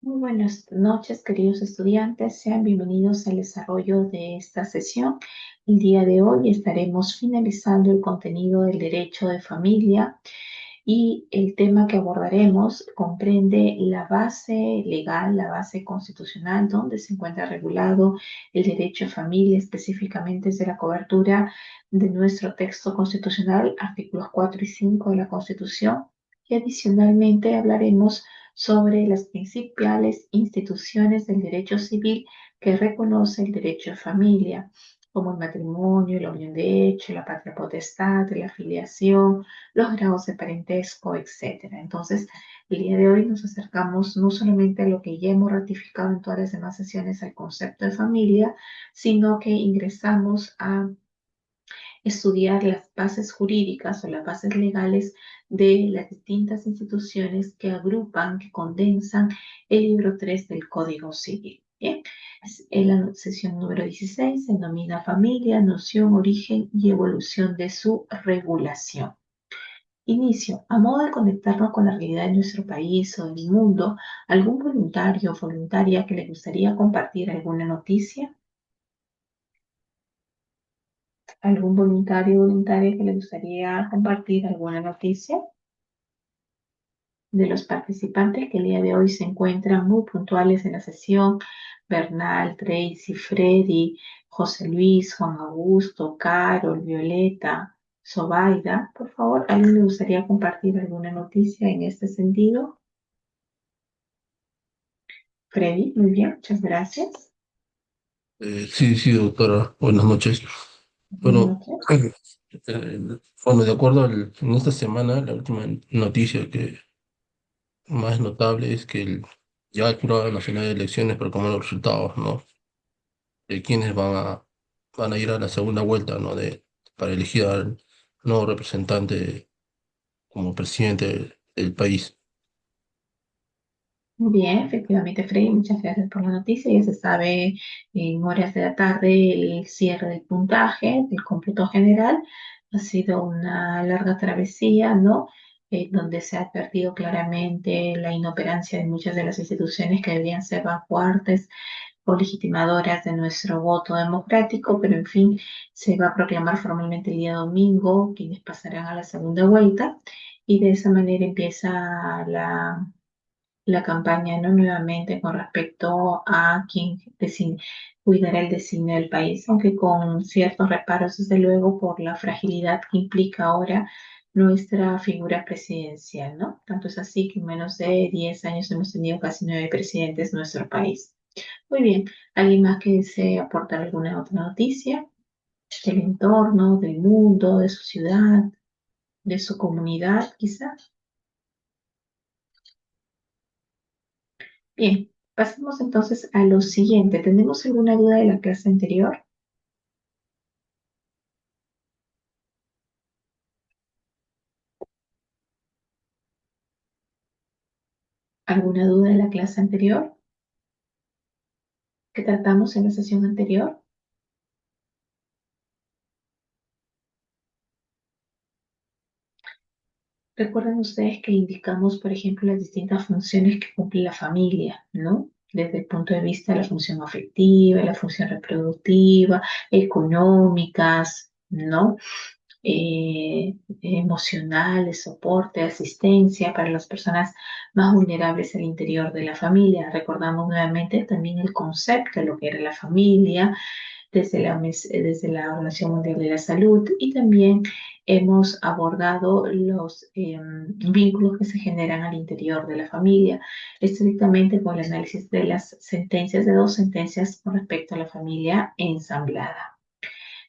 Muy buenas noches, queridos estudiantes. Sean bienvenidos al desarrollo de esta sesión. El día de hoy estaremos finalizando el contenido del derecho de familia y el tema que abordaremos comprende la base legal, la base constitucional, donde se encuentra regulado el derecho a familia, específicamente desde la cobertura de nuestro texto constitucional, artículos 4 y 5 de la Constitución. Y adicionalmente hablaremos sobre las principales instituciones del derecho civil que reconoce el derecho de familia, como el matrimonio, la unión de hecho, la patria potestad, la filiación, los grados de parentesco, etcétera. Entonces, el día de hoy nos acercamos no solamente a lo que ya hemos ratificado en todas las demás sesiones, al concepto de familia, sino que ingresamos a estudiar las bases jurídicas o las bases legales de las distintas instituciones que agrupan, que condensan el libro 3 del Código Civil. Bien, en la sesión número 16 se denomina familia, noción, origen y evolución de su regulación. Inicio. A modo de conectarnos con la realidad de nuestro país o del mundo, ¿algún voluntario o voluntaria que le gustaría compartir alguna noticia? ¿Algún voluntario o voluntaria que le gustaría compartir alguna noticia? De los participantes que el día de hoy se encuentran muy puntuales en la sesión: Bernal, Tracy, Freddy, José Luis, Juan Augusto, Carol, Violeta, Zoraida. Por favor, ¿alguien le gustaría compartir alguna noticia en este sentido? Freddy, muy bien, muchas gracias. Sí, doctora. Buenas noches. Buenas Bueno, noches. bueno, de acuerdo en esta semana, la última noticia que más notable es que ya el Jurado Nacional de Elecciones proclamó los resultados, ¿no? De quienes van a ir a la segunda vuelta, ¿no? Para elegir al nuevo representante como presidente del país. Muy bien, efectivamente, Freddy, muchas gracias por la noticia. Ya se sabe en horas de la tarde el cierre del puntaje, del cómputo general. Ha sido una larga travesía, ¿no? Donde se ha advertido claramente la inoperancia de muchas de las instituciones que deberían ser baluartes o legitimadoras de nuestro voto democrático, pero en fin, se va a proclamar formalmente el día domingo quienes pasarán a la segunda vuelta y de esa manera empieza la campaña, ¿no? Nuevamente con respecto a quién cuidará el destino del país, aunque con ciertos reparos, desde luego, por la fragilidad que implica ahora nuestra figura presidencial, ¿no? Tanto es así que en menos de 10 años hemos tenido casi 9 presidentes en nuestro país. Muy bien, ¿alguien más que desee aportar alguna otra noticia del entorno, del mundo, de su ciudad, de su comunidad, quizás? Bien, pasemos entonces a lo siguiente. ¿Tenemos alguna duda de la clase anterior? ¿Alguna duda de la clase anterior que tratamos en la sesión anterior? Recuerden ustedes que indicamos, por ejemplo, las distintas funciones que cumple la familia, ¿no? Desde el punto de vista de la función afectiva, la función reproductiva, económicas, ¿no? Emocional, de soporte, asistencia para las personas más vulnerables al interior de la familia. Recordamos nuevamente también el concepto de lo que era la familia desde la Organización Mundial de la Salud, y también hemos abordado los vínculos que se generan al interior de la familia, estrictamente con el análisis de las sentencias, de dos sentencias con respecto a la familia ensamblada.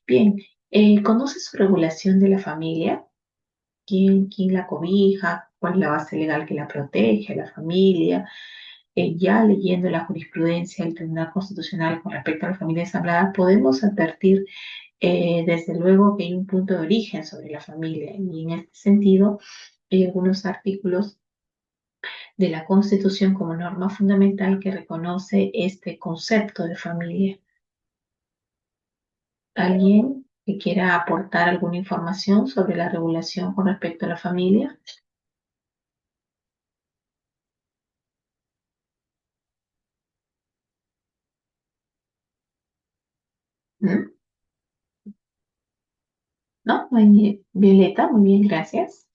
Bien, ¿conoce su regulación de la familia? ¿Quién la cobija? ¿Cuál es la base legal que la protege a la familia? Ya leyendo la jurisprudencia del Tribunal Constitucional con respecto a la familia ensamblada, podemos advertir desde luego que hay un punto de origen sobre la familia, y en este sentido hay algunos artículos de la Constitución como norma fundamental que reconoce este concepto de familia. ¿Alguien que quiera aportar alguna información sobre la regulación con respecto a la familia? ¿Mm? ¿No? No hay Violeta, muy bien, gracias.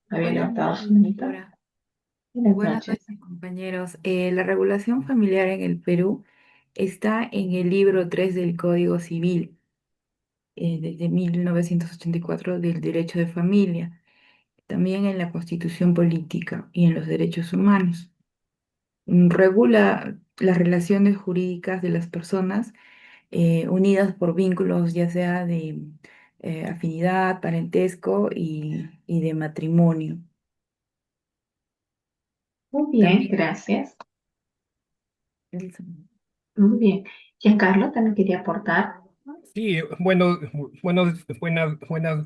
Había Buenas levantado su noches, manita. doctora. Buenas Buenas noches. noches, compañeros. La regulación familiar en el Perú está en el libro 3 del Código Civil, desde 1984 del Derecho de Familia, también en la Constitución Política y en los Derechos Humanos. Regula las relaciones jurídicas de las personas unidas por vínculos ya sea de afinidad, parentesco y de matrimonio. Muy bien, También gracias. Muy bien. Giancarlo también quería aportar. Sí, buenas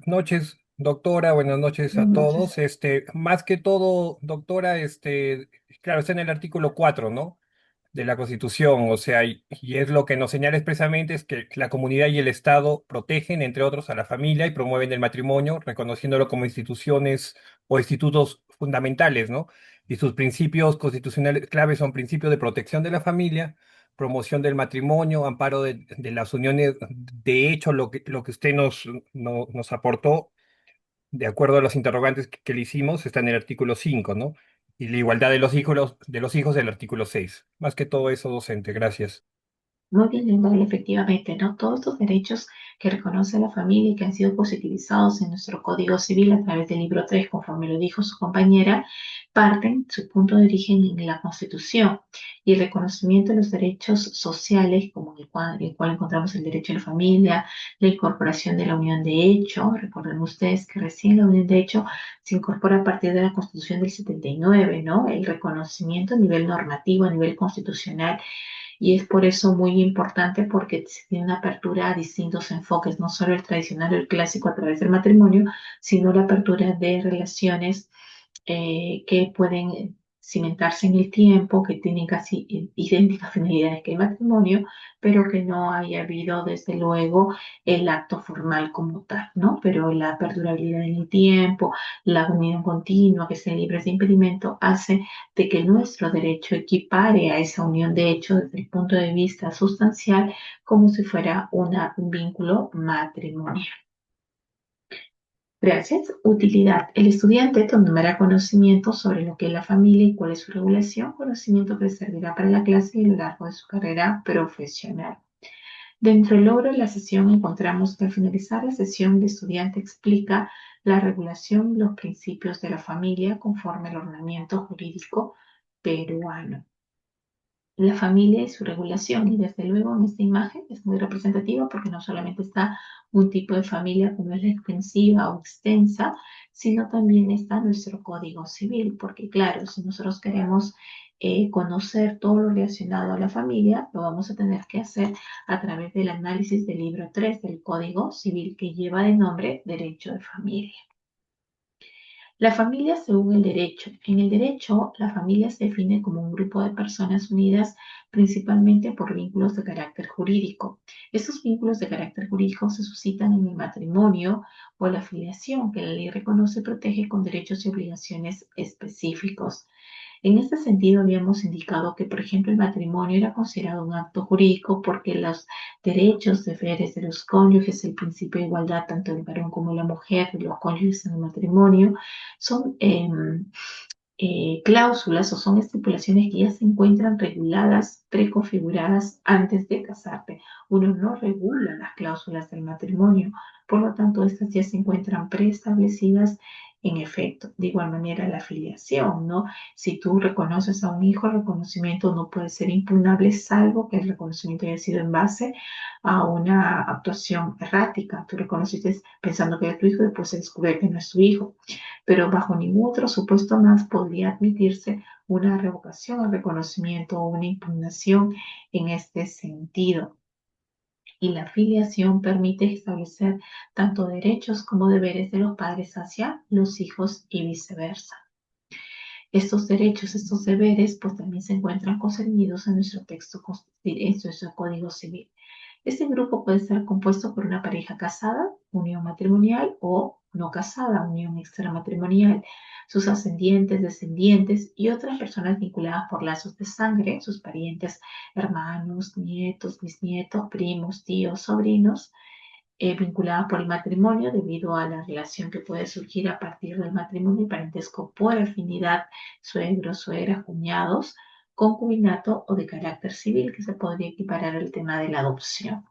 noches, doctora, buenas noches a Buenas noches. todos. Más que todo, doctora, claro, está en el artículo 4, ¿no? De la Constitución, o sea, y es lo que nos señala expresamente es que la comunidad y el Estado protegen, entre otros, a la familia y promueven el matrimonio, reconociéndolo como instituciones o institutos fundamentales, ¿no? Y sus principios constitucionales claves son principios de protección de la familia, promoción del matrimonio, amparo de las uniones. De hecho, lo que usted nos aportó, de acuerdo a los interrogantes que le hicimos, está en el artículo 5, ¿no? Y la igualdad de los hijos del artículo 6. Más que todo eso, docente, gracias. Muy bien, Lindell, efectivamente, ¿no? Todos estos derechos que reconoce la familia y que han sido positivizados en nuestro Código Civil a través del libro 3, conforme lo dijo su compañera, parten su punto de origen en la Constitución y el reconocimiento de los derechos sociales, como el cual encontramos el derecho a la familia, la incorporación de la unión de hecho. Recuerden ustedes que recién la unión de hecho se incorpora a partir de la Constitución del 79, ¿no? El reconocimiento a nivel normativo, a nivel constitucional, y es por eso muy importante porque se tiene una apertura a distintos enfoques, no solo el tradicional o el clásico a través del matrimonio, sino la apertura de relaciones que pueden cimentarse en el tiempo, que tienen casi idénticas finalidades que el matrimonio, pero que no haya habido desde luego el acto formal como tal, ¿no? Pero la perdurabilidad en el tiempo, la unión continua, que sean libres de impedimento, hace de que nuestro derecho equipare a esa unión de hecho desde el punto de vista sustancial como si fuera un vínculo matrimonial. Gracias. Utilidad. El estudiante tomará conocimiento sobre lo que es la familia y cuál es su regulación, conocimiento que le servirá para la clase y a lo largo de su carrera profesional. Dentro del logro de la sesión encontramos que al finalizar la sesión el estudiante explica la regulación y los principios de la familia conforme al ordenamiento jurídico peruano. La familia y su regulación. Y desde luego en esta imagen es muy representativa porque no solamente está un tipo de familia como es la extensiva o extensa, sino también está nuestro código civil, porque claro, si nosotros queremos conocer todo lo relacionado a la familia, lo vamos a tener que hacer a través del análisis del libro 3 del Código Civil que lleva de nombre Derecho de Familia. La familia según el derecho. En el derecho, la familia se define como un grupo de personas unidas principalmente por vínculos de carácter jurídico. Estos vínculos de carácter jurídico se suscitan en el matrimonio o la filiación que la ley reconoce y protege con derechos y obligaciones específicos. En este sentido, habíamos indicado que, por ejemplo, el matrimonio era considerado un acto jurídico porque los derechos, deberes de los cónyuges, el principio de igualdad tanto del varón como de la mujer, de los cónyuges en el matrimonio, son cláusulas o son estipulaciones que ya se encuentran reguladas, preconfiguradas antes de casarte. Uno no regula las cláusulas del matrimonio, por lo tanto, estas ya se encuentran preestablecidas en efecto. De igual manera, la filiación, ¿no? Si tú reconoces a un hijo, el reconocimiento no puede ser impugnable, salvo que el reconocimiento haya sido en base a una actuación errática. Tú reconociste pensando que era tu hijo y después se descubre que no es tu hijo, pero bajo ningún otro supuesto más podría admitirse una revocación al reconocimiento o una impugnación en este sentido. Y la filiación permite establecer tanto derechos como deberes de los padres hacia los hijos y viceversa. Estos derechos, estos deberes, pues también se encuentran concernidos en nuestro texto, en nuestro Código Civil. Este grupo puede estar compuesto por una pareja casada, unión matrimonial o no casada, unión extramatrimonial, sus ascendientes, descendientes y otras personas vinculadas por lazos de sangre, sus parientes, hermanos, nietos, bisnietos, primos, tíos, sobrinos, vinculadas por el matrimonio debido a la relación que puede surgir a partir del matrimonio y parentesco por afinidad, suegros, suegras, cuñados, concubinato o de carácter civil, que se podría equiparar al tema de la adopción.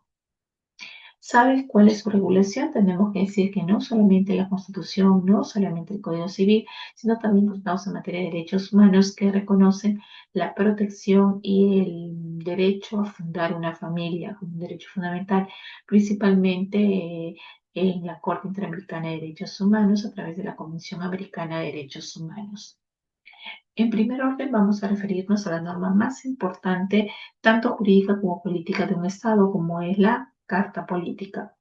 ¿Sabes cuál es su regulación? Tenemos que decir que no solamente la Constitución, no solamente el Código Civil, sino también tratados en materia de derechos humanos que reconocen la protección y el derecho a fundar una familia como un derecho fundamental, principalmente en la Corte Interamericana de Derechos Humanos a través de la Convención Americana de Derechos Humanos. En primer orden, vamos a referirnos a la norma más importante, tanto jurídica como política de un Estado, como es la Carta Política.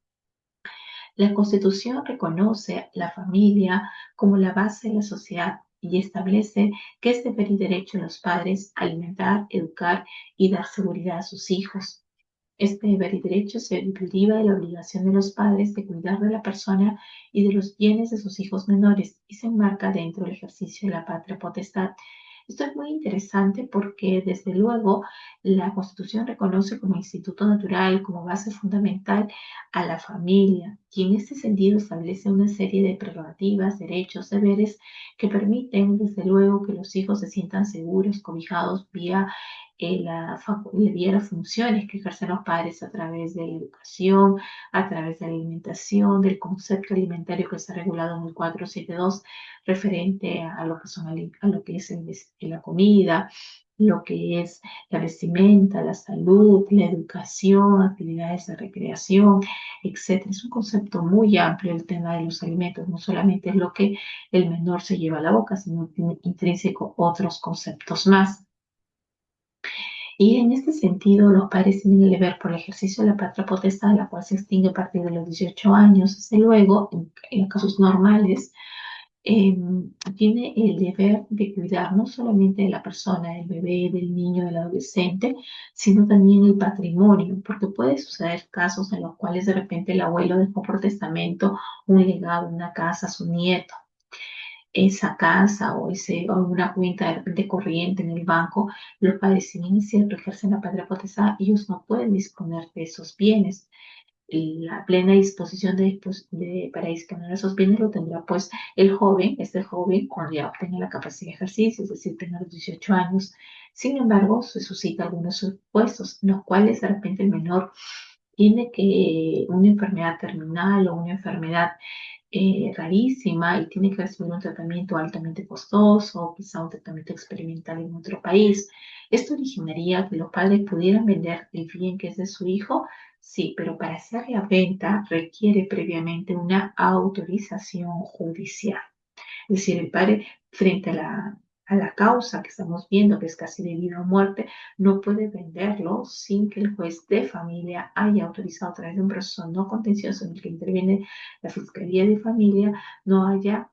La Constitución reconoce la familia como la base de la sociedad y establece que es deber y derecho de los padres alimentar, educar y dar seguridad a sus hijos. Este deber y derecho se deriva de la obligación de los padres de cuidar de la persona y de los bienes de sus hijos menores y se enmarca dentro del ejercicio de la patria potestad. Esto es muy interesante porque, desde luego, la Constitución reconoce como instituto natural, como base fundamental a la familia y en este sentido establece una serie de prerrogativas, derechos, deberes que permiten, desde luego, que los hijos se sientan seguros, cobijados vía las funciones que ejercen los padres a través de la educación, a través de la alimentación, del concepto alimentario que está regulado en el 472 referente a lo que, a lo que es la comida, lo que es la vestimenta, la salud, la educación, actividades de recreación, etc. Es un concepto muy amplio el tema de los alimentos, no solamente es lo que el menor se lleva a la boca, sino tiene intrínseco otros conceptos más. Y en este sentido, los padres tienen el deber por el ejercicio de la patria potestad, la cual se extingue a partir de los 18 años. Desde luego, en casos normales, tiene el deber de cuidar no solamente de la persona, del bebé, del niño, del adolescente, sino también el patrimonio, porque puede suceder casos en los cuales de repente el abuelo dejó por testamento un legado, una casa a su nieto. Esa casa o una cuenta de repente corriente en el banco, los padres, si bien es cierto, ejercen la patria potestad, ellos no pueden disponer de esos bienes. La plena disposición para disponer de esos bienes lo tendrá pues el joven, este joven, cuando ya obtenga la capacidad de ejercicio, es decir, tenga los 18 años. Sin embargo, se suscita algunos supuestos en los cuales de repente el menor tiene que una enfermedad terminal o una enfermedad rarísima y tiene que recibir un tratamiento altamente costoso o quizá un tratamiento experimental en otro país. Esto originaría que los padres pudieran vender el bien que es de su hijo, sí, pero para hacer la venta requiere previamente una autorización judicial. Es decir, el padre frente a la causa que estamos viendo, que es casi de vida o muerte, no puede venderlo sin que el juez de familia haya autorizado a través de un proceso no contencioso en el que interviene la Fiscalía de Familia, no haya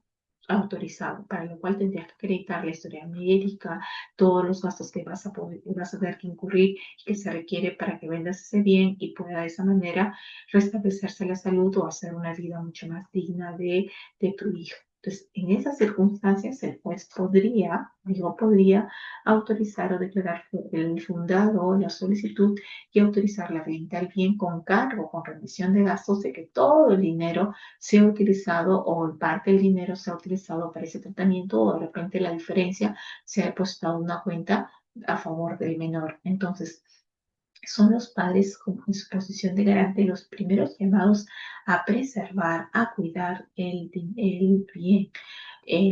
autorizado, para lo cual tendrías que acreditar la historia médica, todos los gastos que vas a tener que incurrir y que se requiere para que vendas ese bien y pueda de esa manera restablecerse la salud o hacer una vida mucho más digna de tu hijo. Entonces, en esas circunstancias, el juez podría autorizar o declarar el fundado la solicitud y autorizar la venta del bien con cargo, con remisión de gastos de que todo el dinero sea utilizado o parte del dinero sea utilizado para ese tratamiento o de repente la diferencia sea depositada en una cuenta a favor del menor. Entonces, son los padres, como en su posición de garante, los primeros llamados a preservar, a cuidar el bien,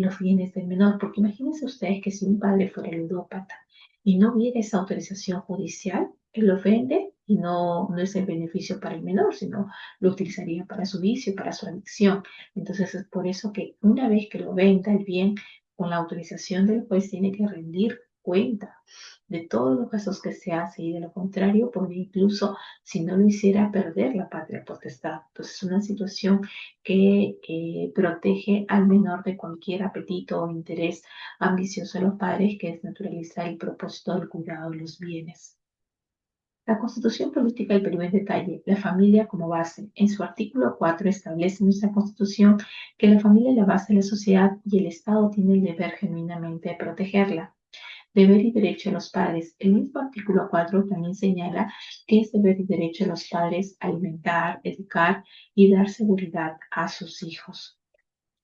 los bienes del menor. Porque imagínense ustedes que si un padre fuera ludópata y no hubiera esa autorización judicial, él lo vende y no es el beneficio para el menor, sino lo utilizaría para su vicio, para su adicción. Entonces es por eso que una vez que lo venda el bien, con la autorización del juez tiene que rendir cuenta de todos los casos que se hace y de lo contrario podría incluso, si no lo hiciera, perder la patria potestad. Entonces es una situación que protege al menor de cualquier apetito o interés ambicioso de los padres, que es naturalizar el propósito del cuidado de los bienes. La Constitución Política del Perú en detalle, la familia como base. En su artículo 4 establece nuestra Constitución que la familia es la base de la sociedad y el Estado tiene el deber genuinamente de protegerla. Deber y derecho de los padres. El mismo artículo 4 también señala que es deber y derecho de los padres alimentar, educar y dar seguridad a sus hijos.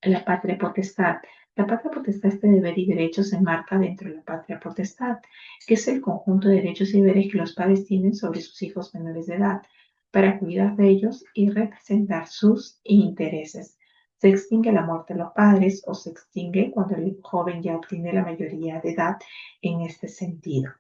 La patria potestad. La patria potestad, este deber y derecho se enmarca dentro de la patria potestad, que es el conjunto de derechos y deberes que los padres tienen sobre sus hijos menores de edad, para cuidar de ellos y representar sus intereses. Se extingue la muerte de los padres o se extingue cuando el joven ya obtiene la mayoría de edad en este sentido.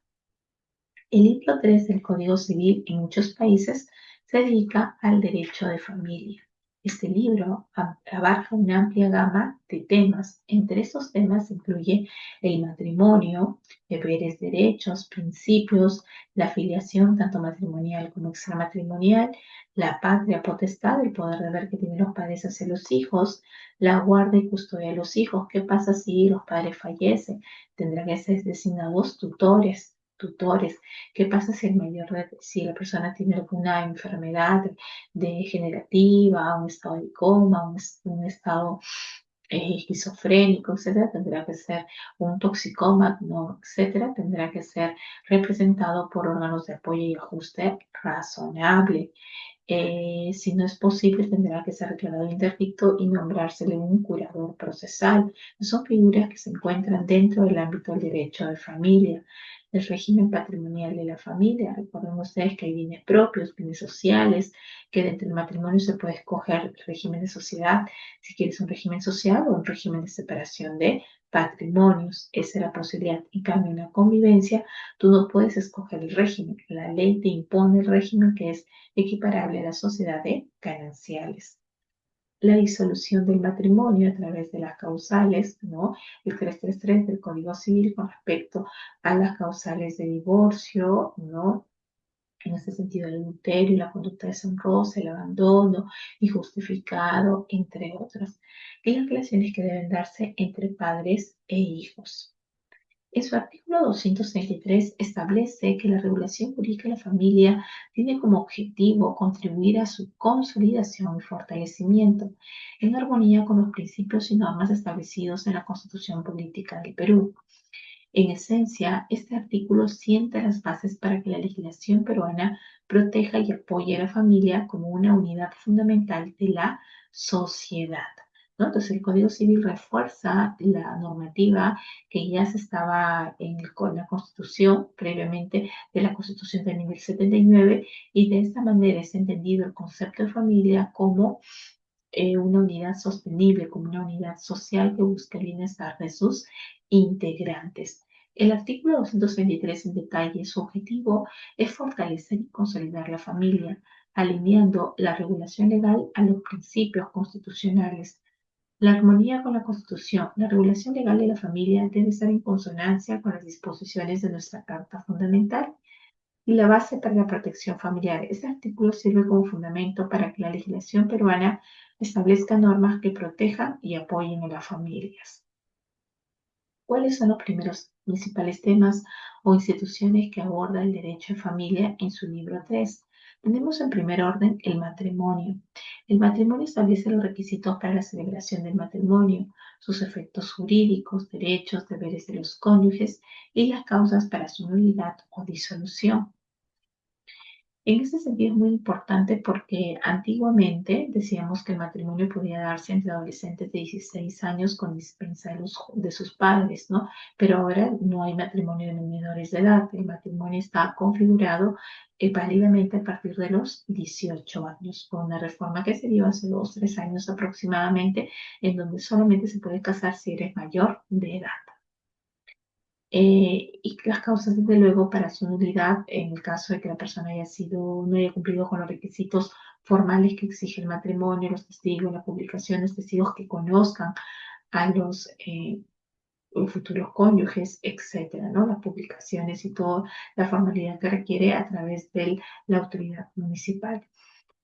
El libro 3 del Código Civil en muchos países se dedica al derecho de familia. Este libro abarca una amplia gama de temas. Entre estos temas incluye el matrimonio, deberes, derechos, principios, la filiación tanto matrimonial como extramatrimonial, la patria potestad, el poder deber que tienen los padres hacia los hijos, la guarda y custodia de los hijos. ¿Qué pasa si los padres fallecen? Tendrán que ser designados tutores. ¿Qué pasa si la persona tiene alguna enfermedad degenerativa, un estado de coma, un estado esquizofrénico, etcétera? Tendrá que ser un toxicómano, etcétera. Tendrá que ser representado por órganos de apoyo y ajuste razonable. Si no es posible, tendrá que ser declarado interdicto y nombrársele un curador procesal. Son figuras que se encuentran dentro del ámbito del derecho de familia. El régimen patrimonial de la familia. Recuerden ustedes que hay bienes propios, bienes sociales, que dentro del matrimonio se puede escoger el régimen de sociedad, si quieres un régimen social o un régimen de separación de patrimonios. Esa es la posibilidad. En cambio, en la convivencia, tú no puedes escoger el régimen. La ley te impone el régimen que es equiparable a la sociedad de gananciales. La disolución del matrimonio a través de las causales, ¿no? El 333 del Código Civil con respecto a las causales de divorcio, ¿no? En este sentido, el adulterio, la conducta deshonrosa, el abandono injustificado, entre otras. Y las relaciones que deben darse entre padres e hijos. En su artículo 233 establece que la regulación jurídica de la familia tiene como objetivo contribuir a su consolidación y fortalecimiento, en armonía con los principios y normas establecidos en la Constitución Política del Perú. En esencia, este artículo sienta las bases para que la legislación peruana proteja y apoye a la familia como una unidad fundamental de la sociedad, ¿no? Entonces, el Código Civil refuerza la normativa que ya se estaba con la Constitución, previamente de la Constitución de 1979, y de esta manera es entendido el concepto de familia como una unidad sostenible, como una unidad social que busca el bienestar de sus integrantes. El artículo 223 en detalle, su objetivo es fortalecer y consolidar la familia, alineando la regulación legal a los principios constitucionales. La armonía con la Constitución. La regulación legal de la familia debe estar en consonancia con las disposiciones de nuestra Carta Fundamental y la base para la protección familiar. Este artículo sirve como fundamento para que la legislación peruana establezca normas que protejan y apoyen a las familias. ¿Cuáles son los primeros principales temas o instituciones que aborda el derecho de familia en su libro 3? Tenemos en primer orden el matrimonio. El matrimonio establece los requisitos para la celebración del matrimonio, sus efectos jurídicos, derechos, deberes de los cónyuges y las causas para su nulidad o disolución. En ese sentido es muy importante porque antiguamente decíamos que el matrimonio podía darse entre adolescentes de 16 años con dispensa de sus padres, ¿no? Pero ahora no hay matrimonio de menores de edad. El matrimonio está configurado válidamente a partir de los 18 años, con una reforma que se dio hace 2 o 3 años aproximadamente, en donde solamente se puede casar si eres mayor de edad. Y las causas, desde luego, para su nulidad, en el caso de que la persona no haya cumplido con los requisitos formales que exige el matrimonio, los testigos, la publicación de testigos que conozcan a los futuros cónyuges, etcétera, ¿no? Las publicaciones y toda la formalidad que requiere a través de la autoridad municipal.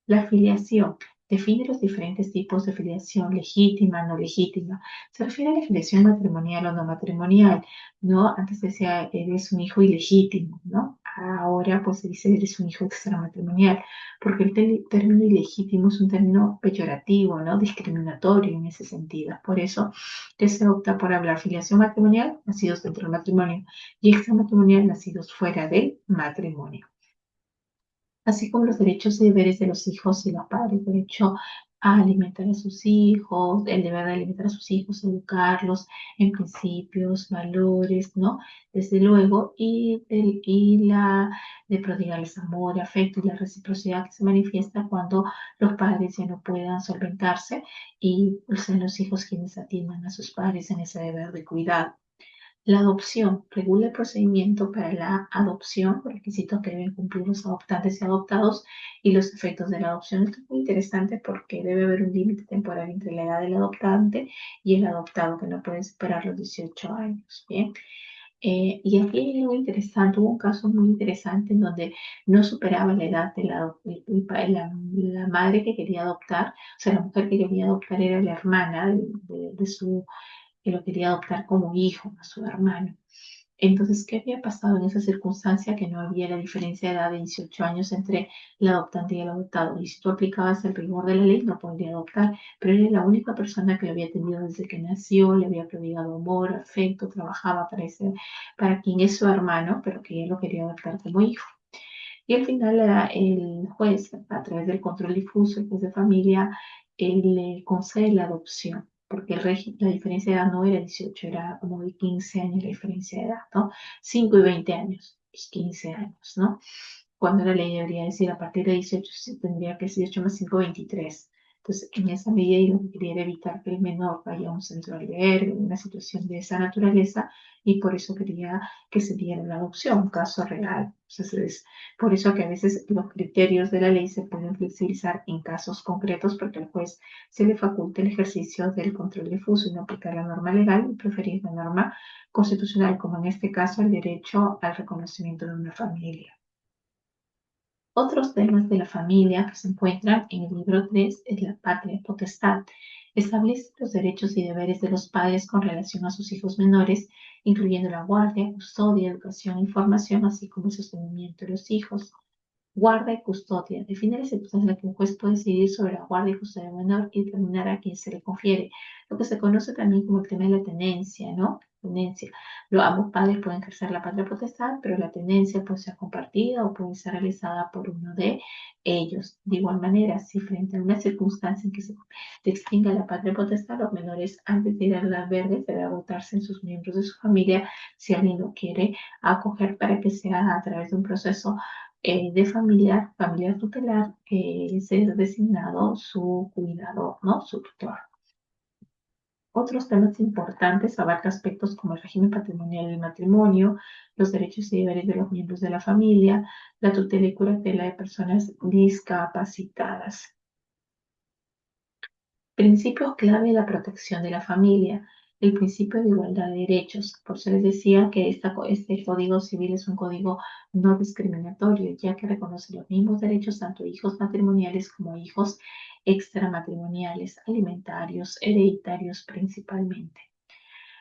La filiación. Define los diferentes tipos de filiación legítima, no legítima. Se refiere a la filiación matrimonial o no matrimonial, ¿no? Antes decía, eres un hijo ilegítimo, ¿no? Ahora, pues se dice, eres un hijo extramatrimonial, porque el término ilegítimo es un término peyorativo, ¿no? Discriminatorio en ese sentido. Por eso que se opta por hablar filiación matrimonial, nacidos dentro del matrimonio, y extramatrimonial, nacidos fuera del matrimonio, así como los derechos y deberes de los hijos y los padres, derecho a alimentar a sus hijos, el deber de alimentar a sus hijos, educarlos en principios, valores, ¿no? Desde luego, y la de prodigarles amor, afecto y la reciprocidad que se manifiesta cuando los padres ya no puedan solventarse y sean los hijos quienes atiendan a sus padres en ese deber de cuidado. La adopción regula el procedimiento para la adopción, los requisitos que deben cumplir los adoptantes y adoptados y los efectos de la adopción. Esto es muy interesante porque debe haber un límite temporal entre la edad del adoptante y el adoptado, que no puede superar los 18 años. Bien. Y aquí hay algo interesante, hubo un caso muy interesante en donde no superaba la edad de la madre que quería adoptar, o sea, la mujer que quería adoptar era la hermana de su que lo quería adoptar como hijo a su hermano. Entonces, ¿qué había pasado en esa circunstancia? Que no había la diferencia de edad de 18 años entre el adoptante y el adoptado. Y si tú aplicabas el rigor de la ley, no podría adoptar. Pero era la única persona que lo había tenido desde que nació, le había prodigado amor, afecto, trabajaba para quien es su hermano, pero que él lo quería adoptar como hijo. Y al final el juez, a través del control difuso, el juez de familia, él le concede la adopción, porque la diferencia de edad no era 18, era como de 15 años la diferencia de edad, ¿no? 5 y 20 años, pues 15 años, ¿no? Cuando la ley debería decir a partir de 18, tendría que ser 18 más 5, 23. Entonces, en esa medida, y lo que quería era evitar que el menor vaya a un centro de albergue, una situación de esa naturaleza, y por eso quería que se diera la adopción, un caso real. Entonces, es por eso que a veces los criterios de la ley se pueden flexibilizar en casos concretos, porque al juez se le faculta el ejercicio del control difuso y no aplicar la norma legal y preferir la norma constitucional, como en este caso el derecho al reconocimiento de una familia. Otros temas de la familia que se encuentran en el libro 3 es la patria potestad. Establece los derechos y deberes de los padres con relación a sus hijos menores, incluyendo la guardia, custodia, educación e información, así como el sostenimiento de los hijos. Guarda y custodia. Define las circunstancias en las que un juez puede decidir sobre la guardia y custodia del menor y determinar a quién se le confiere. Lo que se conoce también como el tema de la tenencia, ¿no? Tenencia. Ambos padres pueden ejercer la patria potestad, pero la tenencia puede ser compartida o puede ser realizada por uno de ellos. De igual manera, si frente a una circunstancia en que se extinga la patria potestad, los menores antes de ir al albergue deben votarse en sus miembros de su familia si alguien lo quiere acoger para que sea a través de un proceso de familiar tutelar, ser designado su cuidador, ¿no? Su tutor. Otros temas importantes abarca aspectos como el régimen patrimonial del matrimonio, los derechos y deberes de los miembros de la familia, la tutela y curatela de personas discapacitadas. Principios clave de la protección de la familia. El principio de igualdad de derechos. Por eso les decía que este Código Civil es un código no discriminatorio, ya que reconoce los mismos derechos tanto a hijos matrimoniales como a hijos extramatrimoniales, alimentarios, hereditarios principalmente.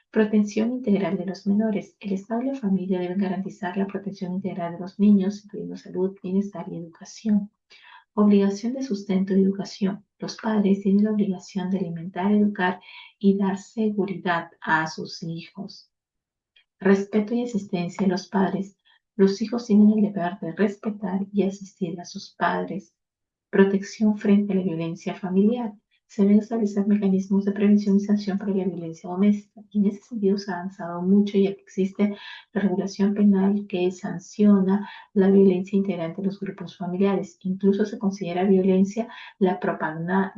Protección integral de los menores. El Estado y la familia deben garantizar la protección integral de los niños, incluyendo salud, bienestar y educación. Obligación de sustento y educación. Los padres tienen la obligación de alimentar, educar y dar seguridad a sus hijos. Respeto y asistencia a los padres. Los hijos tienen el deber de respetar y asistir a sus padres. Protección frente a la violencia familiar. Se deben establecer mecanismos de prevención y sanción para la violencia doméstica. Y en ese sentido se ha avanzado mucho, ya que existe la regulación penal que sanciona la violencia integral de los grupos familiares. Incluso se considera violencia la propaganda,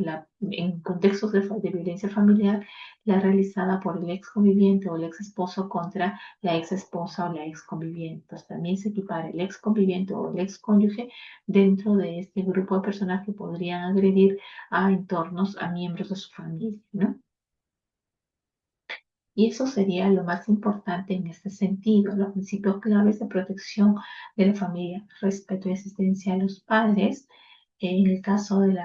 en contextos de violencia familiar, la realizada por el ex conviviente o el ex esposo contra la ex esposa o la ex conviviente. Entonces, también se equipara el ex conviviente o el ex cónyuge dentro de este grupo de personas que podrían agredir a entornos, a miembros de su familia, ¿no? Y eso sería lo más importante en este sentido, los principios claves de protección de la familia, respeto y asistencia a los padres, En el caso de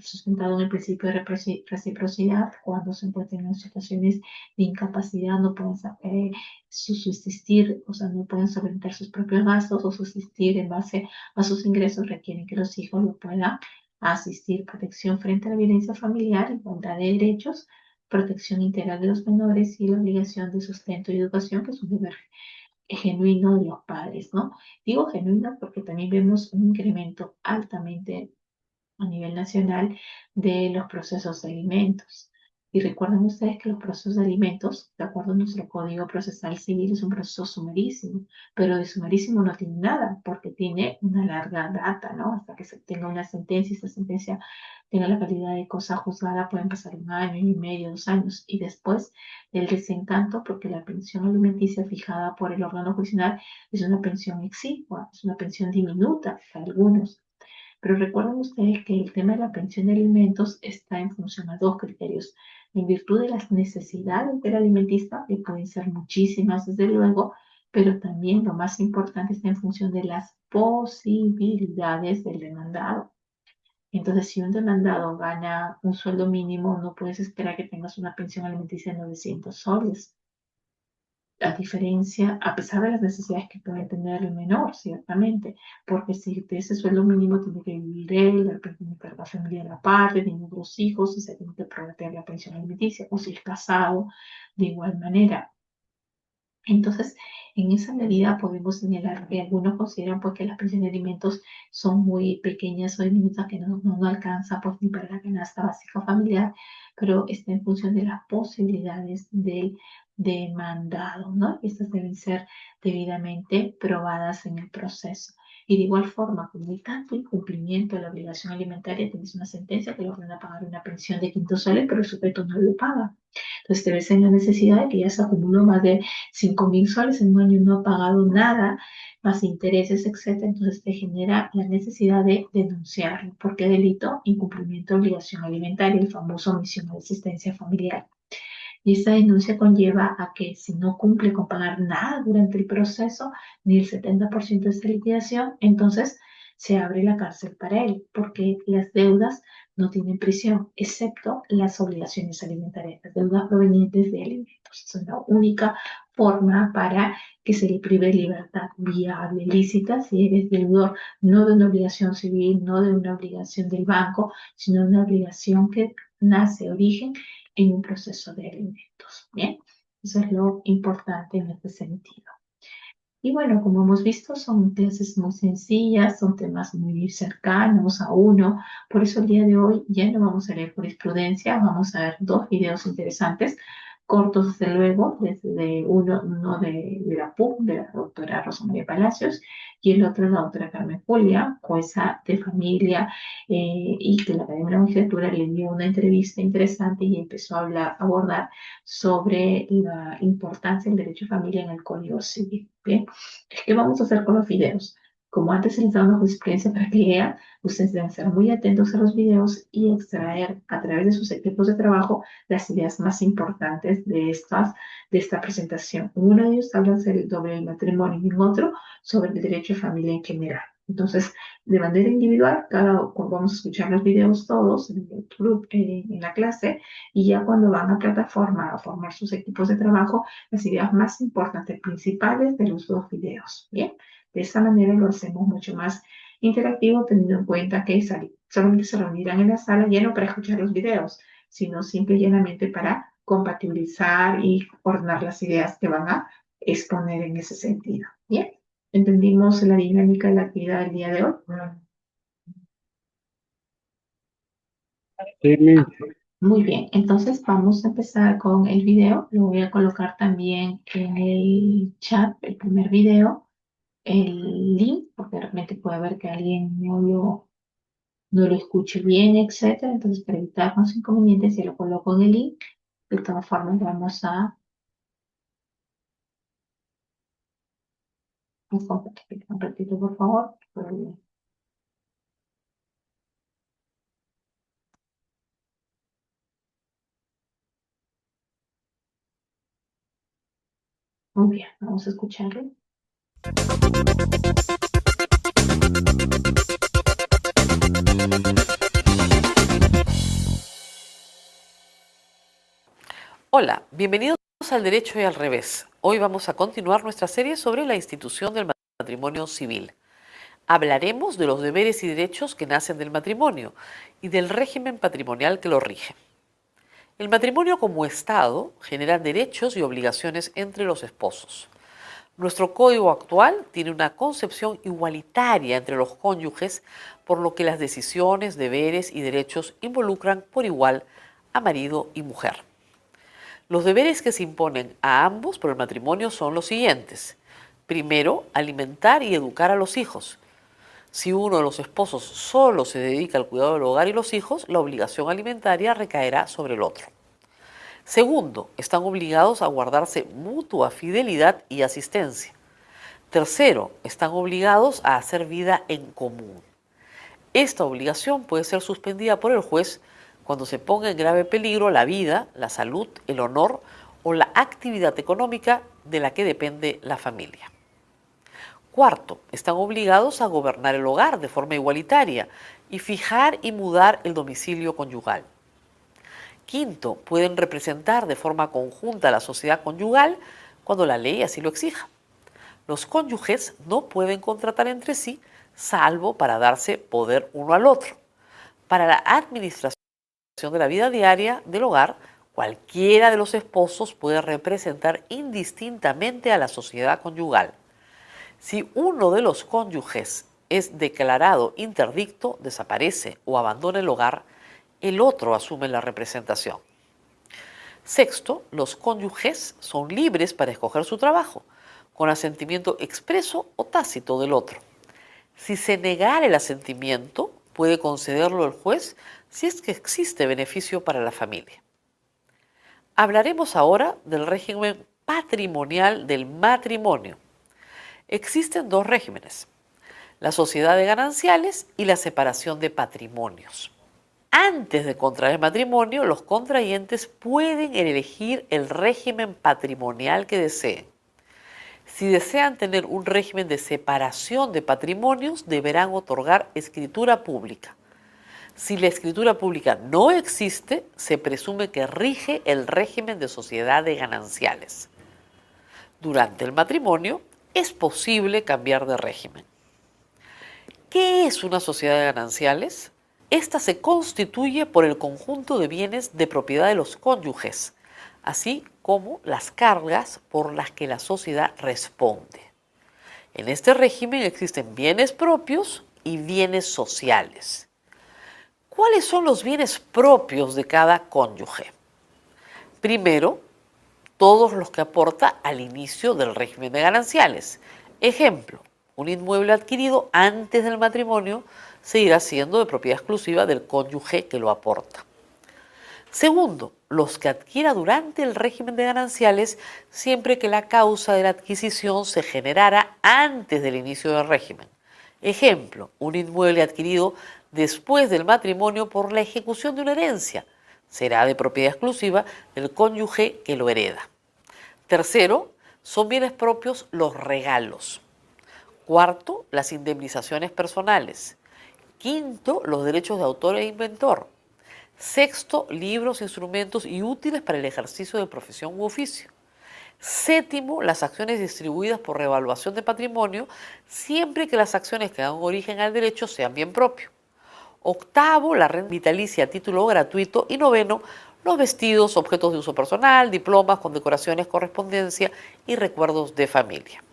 sustentado en el principio de reciprocidad, cuando se encuentran en situaciones de incapacidad, no pueden subsistir, o sea, no pueden solventar sus propios gastos o subsistir en base a sus ingresos, requieren que los hijos lo puedan asistir, protección frente a la violencia familiar, igualdad de derechos, protección integral de los menores y la obligación de sustento y educación, que es un deber genuino de los padres, ¿no? Digo genuino porque también vemos un incremento altamente a nivel nacional de los procesos de alimentos. Y recuerden ustedes que los procesos de alimentos, de acuerdo a nuestro Código Procesal Civil, es un proceso sumerísimo, pero de sumerísimo no tiene nada, porque tiene una larga data, ¿no? Hasta que se tenga una sentencia y esa sentencia tenga la calidad de cosa juzgada, pueden pasar 1 año y medio, 2 años, y después el desencanto, porque la pensión alimenticia fijada por el órgano jurisdiccional es una pensión exigua, es una pensión diminuta para algunos. Pero recuerden ustedes que el tema de la pensión de alimentos está en función a dos criterios. En virtud de las necesidades del alimentista, que pueden ser muchísimas desde luego, pero también lo más importante está en función de las posibilidades del demandado. Entonces, si un demandado gana un sueldo mínimo, no puedes esperar que tengas una pensión alimenticia de 900 soles. La diferencia, a pesar de las necesidades que puede tener el menor, ciertamente, porque si de ese sueldo mínimo tiene que vivir él, de repente tiene carga familiar aparte, tiene otros hijos y se tiene que prometer la pensión alimenticia, o si es casado, de igual manera. Entonces, en esa medida podemos señalar que algunos consideran pues, que las pensiones de alimentos son muy pequeñas o diminutas, que no alcanza pues, ni para la canasta básica familiar, pero está en función de las posibilidades del demandado, ¿no? Y estas deben ser debidamente probadas en el proceso. Y de igual forma, como hay tanto incumplimiento de la obligación alimentaria, tienes una sentencia que le ordena pagar una pensión de 500 soles, pero el sujeto no lo paga. Entonces te ves en la necesidad de que ya se acumuló más de 5.000 soles en un año y no ha pagado nada, más intereses, etcétera. Entonces te genera la necesidad de denunciarlo. ¿Por qué delito? Incumplimiento de obligación alimentaria, el famoso omisión de asistencia familiar. Y esta denuncia conlleva a que si no cumple con pagar nada durante el proceso, ni el 70% de esta liquidación, entonces se abre la cárcel para él, porque las deudas no tienen prisión, excepto las obligaciones alimentarias, las deudas provenientes de alimentos. Es la única forma para que se le prive libertad viable, lícita, si eres deudor, no de una obligación civil, no de una obligación del banco, sino de una obligación que nace, origen en un proceso de alimentos. Bien, eso es lo importante en este sentido. Y bueno, como hemos visto, son clases muy sencillas, son temas muy cercanos a uno. Por eso el día de hoy ya no vamos a leer jurisprudencia, vamos a ver dos videos interesantes, cortos desde luego, desde uno de la PUC, de la doctora Rosa María Palacios, y el otro de la doctora Carmen Julia, jueza de familia, y que la Academia de la Magistratura le dio una entrevista interesante y empezó a abordar sobre la importancia del derecho de familia en el Código Civil. Bien, ¿qué vamos a hacer con los videos? Como antes se les daba una jurisprudencia para que lean, ustedes deben ser muy atentos a los videos y extraer a través de sus equipos de trabajo las ideas más importantes de esta presentación. En uno de ellos habla del doble matrimonio y en otro sobre el derecho de familia en general. Entonces, de manera individual, vamos a escuchar los videos todos en el club, en la clase, y ya cuando van a plataforma a formar sus equipos de trabajo, las ideas más importantes, principales de los dos videos. Bien, de esa manera lo hacemos mucho más interactivo, teniendo en cuenta que solamente se reunirán en la sala ya no para escuchar los videos, sino simple y llanamente para compatibilizar y ordenar las ideas que van a exponer en ese sentido. Bien, ¿entendimos la dinámica de la actividad del día de hoy? Sí, Miss. Muy bien, entonces vamos a empezar con el video. Lo voy a colocar también en el chat, el primer video, el link, porque realmente puede haber que alguien no lo escuche bien, etcétera. Entonces, para evitar más inconvenientes, yo lo coloco en el link. De todas formas, vamos a compartir. Un ratito, por favor. Muy bien, vamos a escucharlo. Hola, bienvenidos al Derecho y al Revés. Hoy vamos a continuar nuestra serie sobre la institución del matrimonio civil. Hablaremos de los deberes y derechos que nacen del matrimonio y del régimen patrimonial que lo rige. El matrimonio como Estado genera derechos y obligaciones entre los esposos. Nuestro código actual tiene una concepción igualitaria entre los cónyuges, por lo que las decisiones, deberes y derechos involucran por igual a marido y mujer. Los deberes que se imponen a ambos por el matrimonio son los siguientes. Primero, alimentar y educar a los hijos. Si uno de los esposos solo se dedica al cuidado del hogar y los hijos, la obligación alimentaria recaerá sobre el otro. Segundo, están obligados a guardarse mutua fidelidad y asistencia. Tercero, están obligados a hacer vida en común. Esta obligación puede ser suspendida por el juez cuando se ponga en grave peligro la vida, la salud, el honor o la actividad económica de la que depende la familia. Cuarto, están obligados a gobernar el hogar de forma igualitaria y fijar y mudar el domicilio conyugal. Quinto, pueden representar de forma conjunta a la sociedad conyugal cuando la ley así lo exija. Los cónyuges no pueden contratar entre sí, salvo para darse poder uno al otro. Para la administración de la vida diaria del hogar, cualquiera de los esposos puede representar indistintamente a la sociedad conyugal. Si uno de los cónyuges es declarado interdicto, desaparece o abandona el hogar, el otro asume la representación. Sexto, los cónyuges son libres para escoger su trabajo, con asentimiento expreso o tácito del otro. Si se negara el asentimiento, puede concederlo el juez si es que existe beneficio para la familia. Hablaremos ahora del régimen patrimonial del matrimonio. Existen dos regímenes: la sociedad de gananciales y la separación de patrimonios. Antes de contraer matrimonio, los contrayentes pueden elegir el régimen patrimonial que deseen. Si desean tener un régimen de separación de patrimonios, deberán otorgar escritura pública. Si la escritura pública no existe, se presume que rige el régimen de sociedad de gananciales. Durante el matrimonio, es posible cambiar de régimen. ¿Qué es una sociedad de gananciales? Esta se constituye por el conjunto de bienes de propiedad de los cónyuges, así como las cargas por las que la sociedad responde. En este régimen existen bienes propios y bienes sociales. ¿Cuáles son los bienes propios de cada cónyuge? Primero, todos los que aporta al inicio del régimen de gananciales. Ejemplo, un inmueble adquirido antes del matrimonio seguirá siendo de propiedad exclusiva del cónyuge que lo aporta. Segundo, los que adquiera durante el régimen de gananciales siempre que la causa de la adquisición se generara antes del inicio del régimen. Ejemplo, un inmueble adquirido después del matrimonio por la ejecución de una herencia será de propiedad exclusiva del cónyuge que lo hereda. Tercero, son bienes propios los regalos. Cuarto, las indemnizaciones personales. Quinto, los derechos de autor e inventor. Sexto, libros, instrumentos y útiles para el ejercicio de profesión u oficio. Séptimo, las acciones distribuidas por revaluación de patrimonio, siempre que las acciones que dan origen al derecho sean bien propio. Octavo, la renta vitalicia a título gratuito. Y noveno, los vestidos, objetos de uso personal, diplomas, condecoraciones, correspondencia y recuerdos de familia.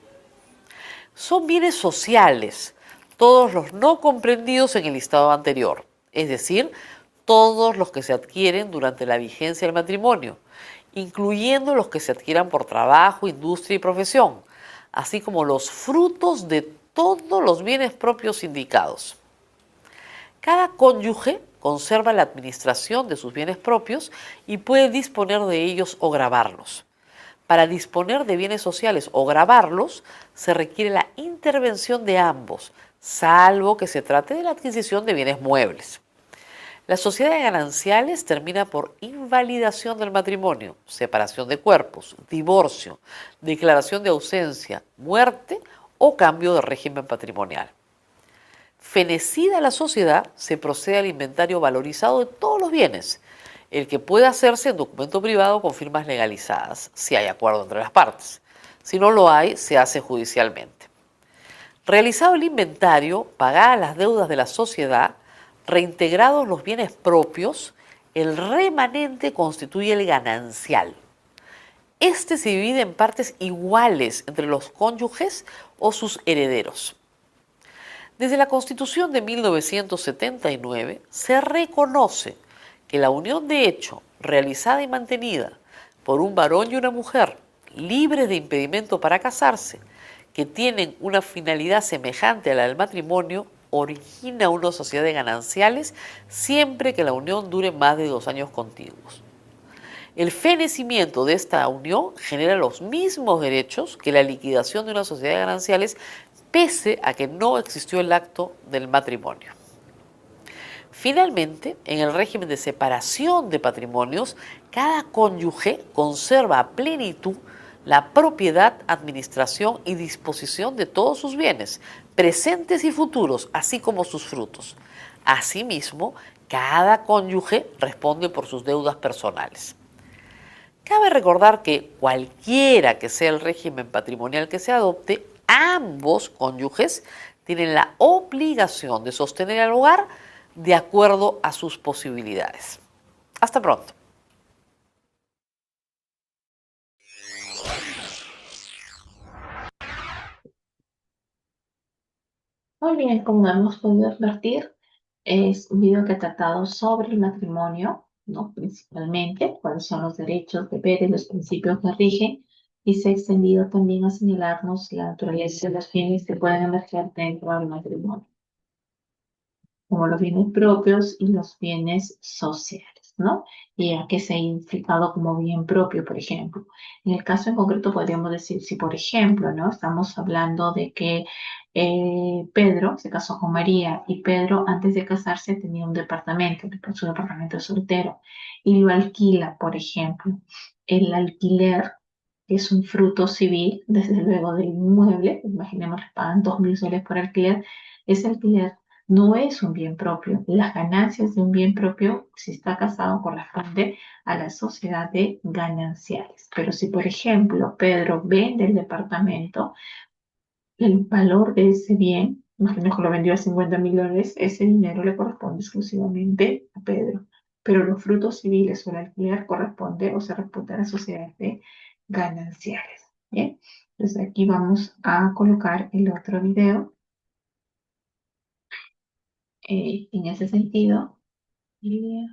Son bienes sociales todos los no comprendidos en el listado anterior, es decir, todos los que se adquieren durante la vigencia del matrimonio, incluyendo los que se adquieran por trabajo, industria y profesión, así como los frutos de todos los bienes propios indicados. Cada cónyuge conserva la administración de sus bienes propios y puede disponer de ellos o gravarlos. Para disponer de bienes sociales o gravarlos, se requiere la intervención de ambos, salvo que se trate de la adquisición de bienes muebles. La sociedad de gananciales termina por invalidación del matrimonio, separación de cuerpos, divorcio, declaración de ausencia, muerte o cambio de régimen patrimonial. Fenecida la sociedad, se procede al inventario valorizado de todos los bienes, el que puede hacerse en documento privado con firmas legalizadas, si hay acuerdo entre las partes. Si no lo hay, se hace judicialmente. Realizado el inventario, pagadas las deudas de la sociedad, reintegrados los bienes propios, el remanente constituye el ganancial. Este se divide en partes iguales entre los cónyuges o sus herederos. Desde la Constitución de 1979 se reconoce que la unión de hecho, realizada y mantenida por un varón y una mujer, libres de impedimento para casarse, que tienen una finalidad semejante a la del matrimonio, origina una sociedad de gananciales siempre que la unión dure más de 2 años contiguos. El fenecimiento de esta unión genera los mismos derechos que la liquidación de una sociedad de gananciales, pese a que no existió el acto del matrimonio. Finalmente, en el régimen de separación de patrimonios, cada cónyuge conserva a plenitud la propiedad, administración y disposición de todos sus bienes, presentes y futuros, así como sus frutos. Asimismo, cada cónyuge responde por sus deudas personales. Cabe recordar que cualquiera que sea el régimen patrimonial que se adopte, ambos cónyuges tienen la obligación de sostener al hogar de acuerdo a sus posibilidades. Hasta pronto. Muy bien, como hemos podido advertir, es un video que ha tratado sobre el matrimonio, ¿no? Principalmente, cuáles son los derechos, deberes, los principios que rigen, y se ha extendido también a señalarnos la naturaleza de los bienes que pueden emerger dentro del matrimonio, como los bienes propios y los bienes sociales, ¿no? Y a qué se ha identificado como bien propio, por ejemplo. En el caso en concreto podríamos decir, si por ejemplo, ¿no? Estamos hablando de que Pedro se casó con María y Pedro antes de casarse tenía un departamento, su departamento soltero, y lo alquila, por ejemplo. El alquiler es un fruto civil, desde luego, del inmueble. Imaginemos, le pagan 2.000 soles por alquiler. Ese alquiler no es un bien propio. Las ganancias de un bien propio, si está casado, corresponde a la sociedad de gananciales. Pero si, por ejemplo, Pedro vende el departamento, el valor de ese bien, imagino que lo vendió a 50.000 dólares, ese dinero le corresponde exclusivamente a Pedro. Pero los frutos civiles o el alquiler corresponde o se reputa a la sociedad de gananciales. ¿Bien? Entonces aquí vamos a colocar el otro video en ese sentido. Y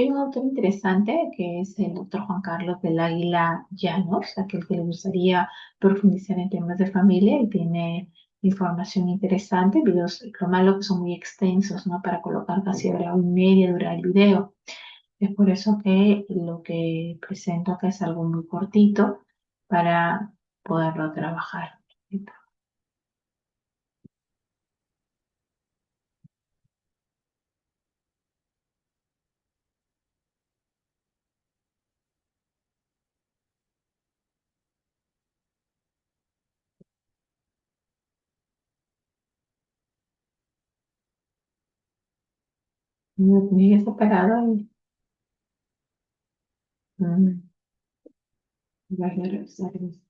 hay un autor interesante que es el doctor Juan Carlos del Águila Llanos, aquel que le gustaría profundizar en temas de familia y tiene información interesante, videos, lo malo que son muy extensos, ¿no? Para colocar casi hora y media dura el video. Es por eso que lo que presento acá es algo muy cortito para poderlo trabajar. Me he separado y voy a revisar esto.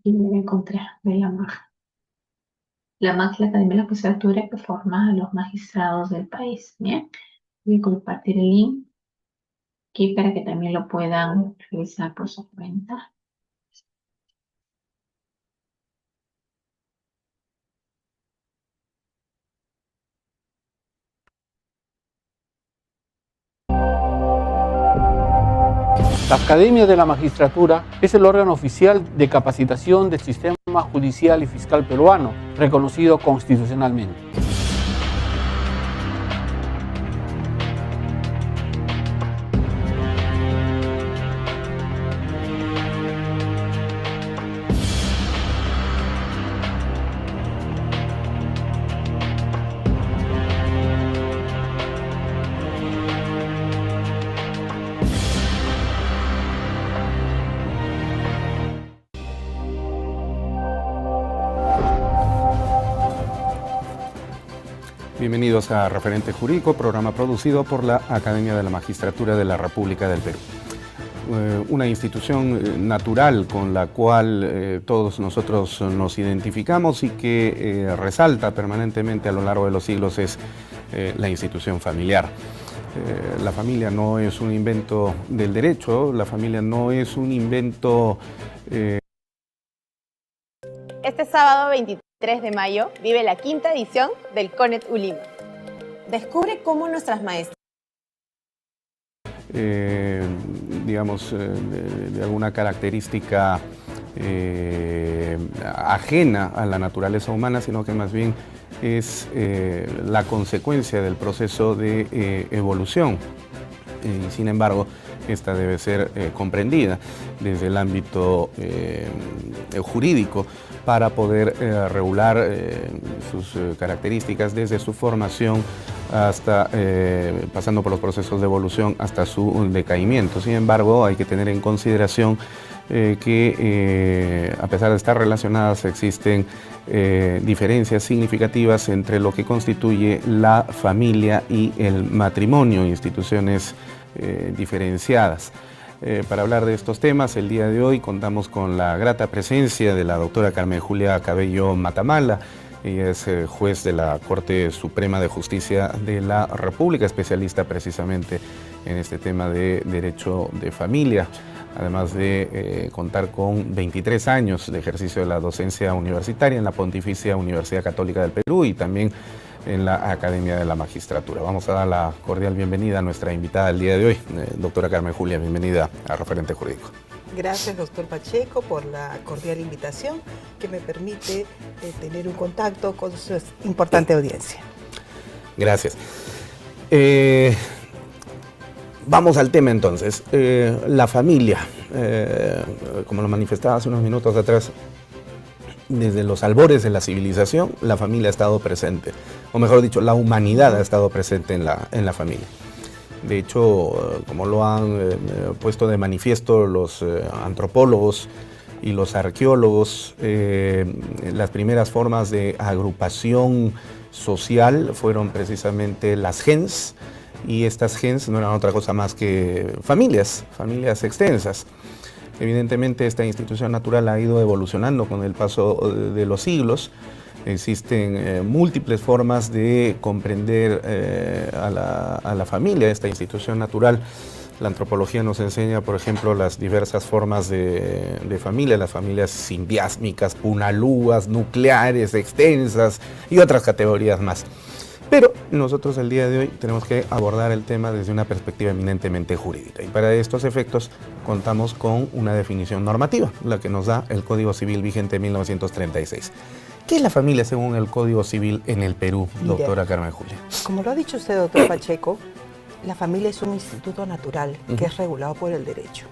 Y me encontré de la MAG. La MAG es la Academia de la Magistratura que forma a los magistrados del país. Bien, voy a compartir el link aquí para que también lo puedan revisar por su cuenta. La Academia de la Magistratura es el órgano oficial de capacitación del sistema judicial y fiscal peruano, reconocido constitucionalmente. Bienvenidos a Referente Jurídico, programa producido por la Academia de la Magistratura de la República del Perú. Una institución natural con la cual todos nosotros nos identificamos y que resalta permanentemente a lo largo de los siglos es la institución familiar. La familia no es un invento del derecho, la familia no es un invento... Este sábado 23 de mayo vive la quinta edición del CONET ULIMA. Descubre cómo nuestras maestras digamos, de alguna característica ajena a la naturaleza humana, sino que más bien es la consecuencia del proceso de evolución. Y sin embargo, esta debe ser comprendida desde el ámbito jurídico para poder regular sus características desde su formación hasta pasando por los procesos de evolución hasta su decaimiento. Sin embargo, hay que tener en consideración que a pesar de estar relacionadas existen diferencias significativas entre lo que constituye la familia y el matrimonio, instituciones diferenciadas. Para hablar de estos temas, el día de hoy contamos con la grata presencia de la doctora Carmen Julia Cabello Matamala. Ella es juez de la Corte Suprema de Justicia de la República, especialista precisamente en este tema de derecho de familia, además de contar con 23 años de ejercicio de la docencia universitaria en la Pontificia Universidad Católica del Perú y también en la Academia de la Magistratura. Vamos a dar la cordial bienvenida a nuestra invitada del día de hoy, doctora Carmen Julia, bienvenida a Referente Jurídico. Gracias, doctor Pacheco, por la cordial invitación que me permite tener un contacto con su importante audiencia. Gracias. Vamos al tema entonces. La familia, como lo manifestaba hace unos minutos atrás, desde los albores de la civilización, la familia ha estado presente, o mejor dicho, la humanidad ha estado presente en la familia. De hecho, como lo han puesto de manifiesto los antropólogos y los arqueólogos, las primeras formas de agrupación social fueron precisamente las gens, y estas gens no eran otra cosa más que familias extensas. Evidentemente esta institución natural ha ido evolucionando con el paso de los siglos. Existen múltiples formas de comprender a la familia, esta institución natural. La antropología nos enseña, por ejemplo, las diversas formas de familia, las familias simbiásmicas, punalúas, nucleares, extensas y otras categorías más. Pero nosotros el día de hoy tenemos que abordar el tema desde una perspectiva eminentemente jurídica y para estos efectos contamos con una definición normativa, la que nos da el Código Civil vigente de 1936. ¿Qué es la familia según el Código Civil en el Perú, doctora Carmen Julia? Como lo ha dicho usted, doctor Pacheco, la familia es un instituto natural que es regulado por el derecho.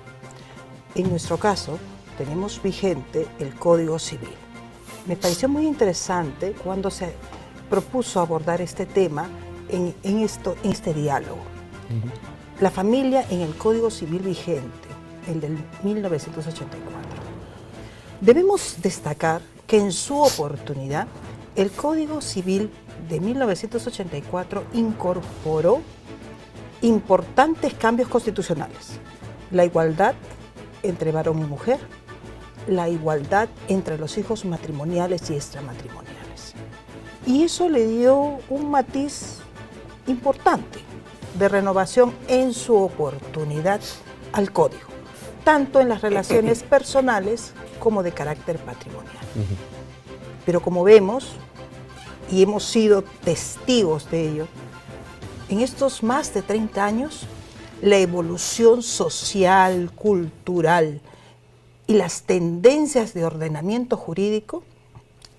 En nuestro caso, tenemos vigente el Código Civil. Me pareció muy interesante cuando se propuso abordar este tema en este diálogo. La familia en el Código Civil vigente, el del 1984. Debemos destacar que en su oportunidad el Código Civil de 1984 incorporó importantes cambios constitucionales: la igualdad entre varón y mujer, la igualdad entre los hijos matrimoniales y extramatrimoniales. Y eso le dio un matiz importante de renovación en su oportunidad al código, tanto en las relaciones personales como de carácter patrimonial. Pero como vemos, y hemos sido testigos de ello, en estos más de 30 años, la evolución social, cultural y las tendencias de ordenamiento jurídico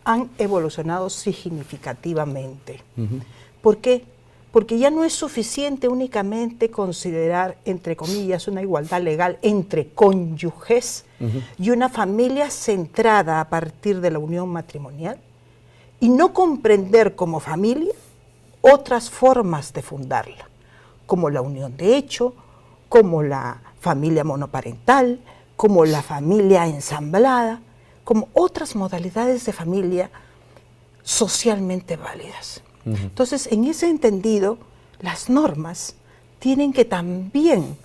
han evolucionado significativamente. ¿Por qué? Porque ya no es suficiente únicamente considerar, entre comillas, una igualdad legal entre cónyuges y una familia centrada a partir de la unión matrimonial, y no comprender como familia otras formas de fundarla, como la unión de hecho, como la familia monoparental, como la familia ensamblada, como otras modalidades de familia socialmente válidas. Entonces, en ese entendido, las normas tienen que también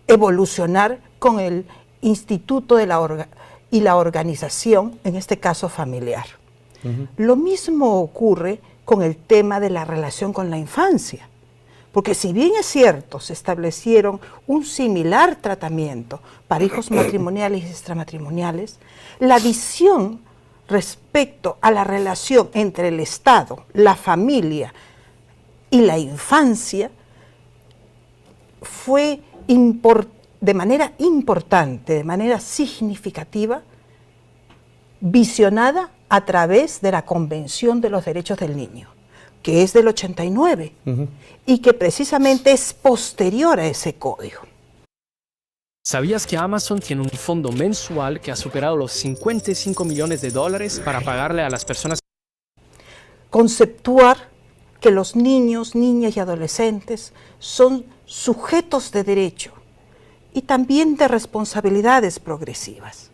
evolucionar con el instituto de y la organización, en este caso familiar. Lo mismo ocurre con el tema de la relación con la infancia, porque si bien es cierto, se establecieron un similar tratamiento para hijos matrimoniales y extramatrimoniales, la visión respecto a la relación entre el Estado, la familia y la infancia fue de manera importante, de manera significativa, visionada a través de la Convención de los Derechos del Niño, que es del 89, y que precisamente es posterior a ese código. ¿Sabías que Amazon tiene un fondo mensual que ha superado los $55 millones para pagarle a las personas? Conceptuar que los niños, niñas y adolescentes son sujetos de derecho y también de responsabilidades progresivas.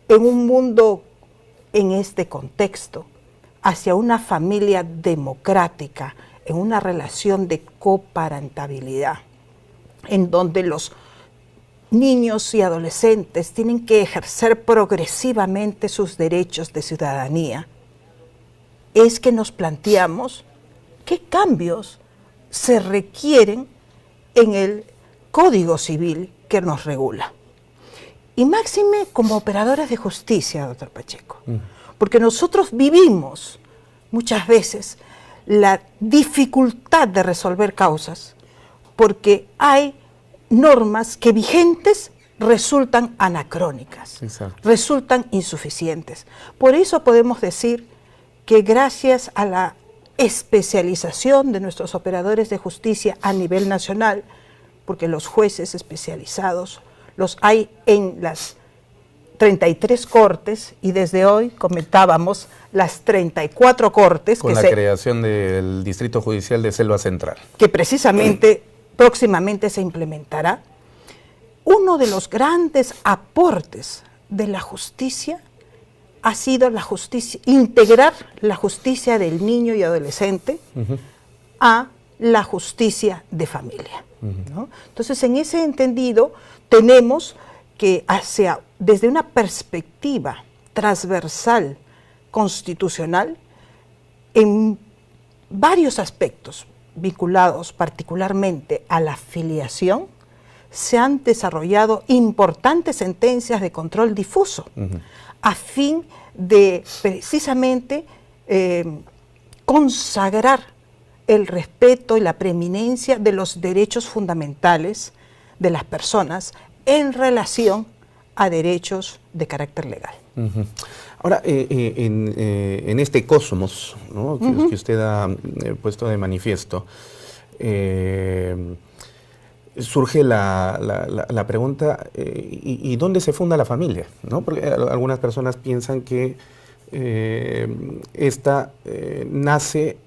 En un mundo, en este contexto, hacia una familia democrática, en una relación de coparentabilidad, en donde los niños y adolescentes tienen que ejercer progresivamente sus derechos de ciudadanía, es que nos planteamos qué cambios se requieren en el Código Civil que nos regula. Y máxime como operadores de justicia, doctor Pacheco, porque nosotros vivimos muchas veces la dificultad de resolver causas porque hay normas que vigentes resultan anacrónicas, resultan insuficientes. Por eso podemos decir que gracias a la especialización de nuestros operadores de justicia a nivel nacional, porque los jueces especializados los hay en las 33 cortes y desde hoy comentábamos las 34 cortes. Con la creación del Distrito Judicial de Selva Central. Que precisamente próximamente se implementará. Uno de los grandes aportes de la justicia ha sido la justicia, integrar la justicia del niño y adolescente a la justicia de familia, ¿no? Entonces, en ese entendido, tenemos que desde una perspectiva transversal, constitucional, en varios aspectos vinculados particularmente a la filiación, se han desarrollado importantes sentencias de control difuso a fin de precisamente consagrar el respeto y la preeminencia de los derechos fundamentales de las personas en relación a derechos de carácter legal. Ahora, en este cosmos, ¿no?, que usted ha puesto de manifiesto, surge la pregunta, ¿y dónde se funda la familia?, ¿no? Porque algunas personas piensan que esta nace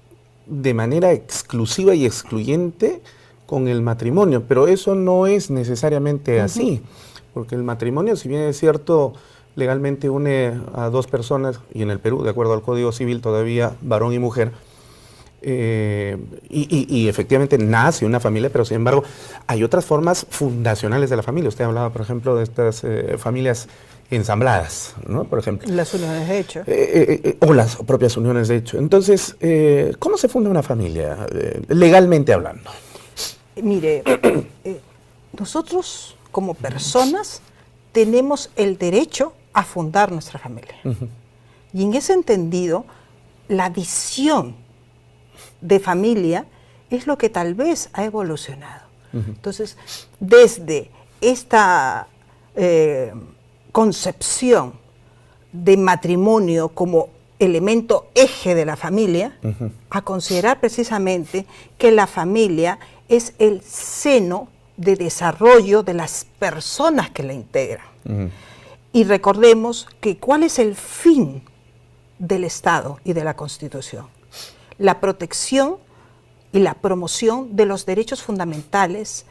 de manera exclusiva y excluyente con el matrimonio, pero eso no es necesariamente así, porque el matrimonio, si bien es cierto, legalmente une a dos personas, y en el Perú, de acuerdo al Código Civil, todavía varón y mujer, y efectivamente nace una familia, pero sin embargo hay otras formas fundacionales de la familia. Usted hablaba, por ejemplo, de estas familias ensambladas, ¿no? Por ejemplo. Las uniones de hecho. O las propias uniones de hecho. Entonces, ¿cómo se funda una familia, legalmente hablando? Mire, nosotros como personas tenemos el derecho a fundar nuestra familia. Y en ese entendido, la visión de familia es lo que tal vez ha evolucionado. Entonces, desde esta concepción de matrimonio como elemento eje de la familia, a considerar precisamente que la familia es el seno de desarrollo de las personas que la integran. Y recordemos que ¿cuál es el fin del Estado y de la Constitución? La protección y la promoción de los derechos fundamentales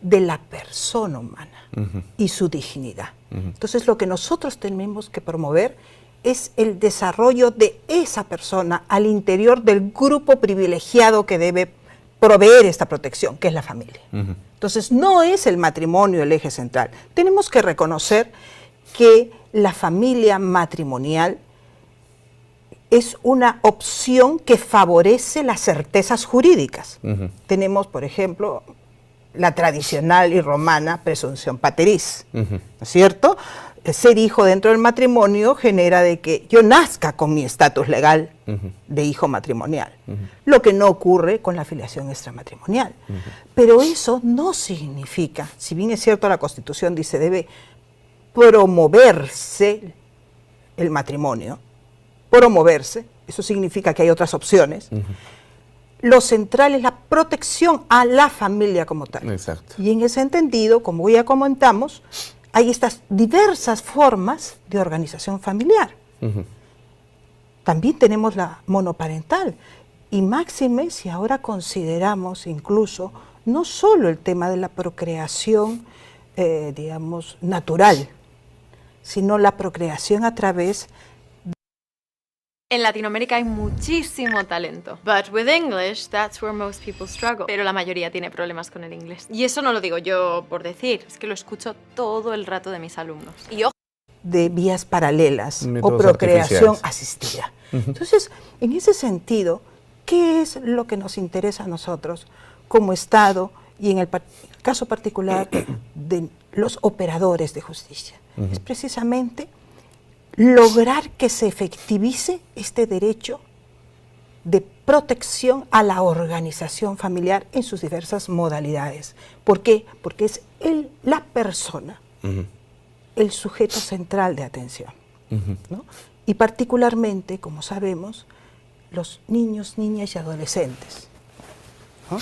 de la persona humana y su dignidad. Entonces, lo que nosotros tenemos que promover es el desarrollo de esa persona al interior del grupo privilegiado que debe proveer esta protección, que es la familia. Entonces, no es el matrimonio el eje central. Tenemos que reconocer que la familia matrimonial es una opción que favorece las certezas jurídicas. Tenemos, por ejemplo, la tradicional y romana presunción pateris, ¿no es cierto? Ser hijo dentro del matrimonio genera de que yo nazca con mi estatus legal de hijo matrimonial, lo que no ocurre con la filiación extramatrimonial. Pero eso no significa, si bien es cierto la Constitución dice debe promoverse el matrimonio, promoverse, eso significa que hay otras opciones. Lo central es la protección a la familia como tal. Exacto. Y en ese entendido, como ya comentamos, hay estas diversas formas de organización familiar. También tenemos la monoparental. Y máxime si ahora consideramos incluso no solo el tema de la procreación, digamos, natural, sino la procreación a través. En Latinoamérica hay muchísimo talento. But with English, that's where most people struggle. Pero la mayoría tiene problemas con el inglés. Y eso no lo digo yo por decir, es que lo escucho todo el rato de mis alumnos. Y ojo, De vías paralelas Métodos o procreación artificiales. asistida. Entonces, en ese sentido, ¿qué es lo que nos interesa a nosotros como Estado y en el caso particular de los operadores de justicia? Es precisamente lograr que se efectivice este derecho de protección a la organización familiar en sus diversas modalidades. ¿Por qué? Porque es la persona, el sujeto central de atención, ¿no? Y particularmente, como sabemos, los niños, niñas y adolescentes, ¿no?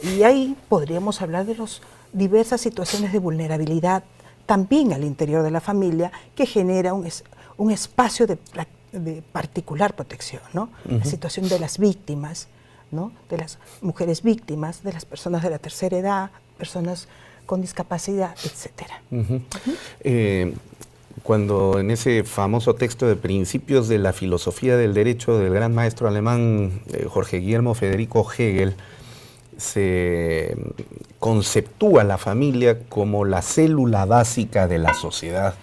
Y ahí podríamos hablar de las diversas situaciones de vulnerabilidad también al interior de la familia, que genera un espacio de particular protección, ¿no? La situación de las víctimas, ¿no? De las mujeres víctimas, de las personas de la tercera edad, personas con discapacidad, etcétera. Cuando en ese famoso texto de Principios de la Filosofía del Derecho del gran maestro alemán Jorge Guillermo Federico Hegel, se conceptúa la familia como la célula básica de la sociedad.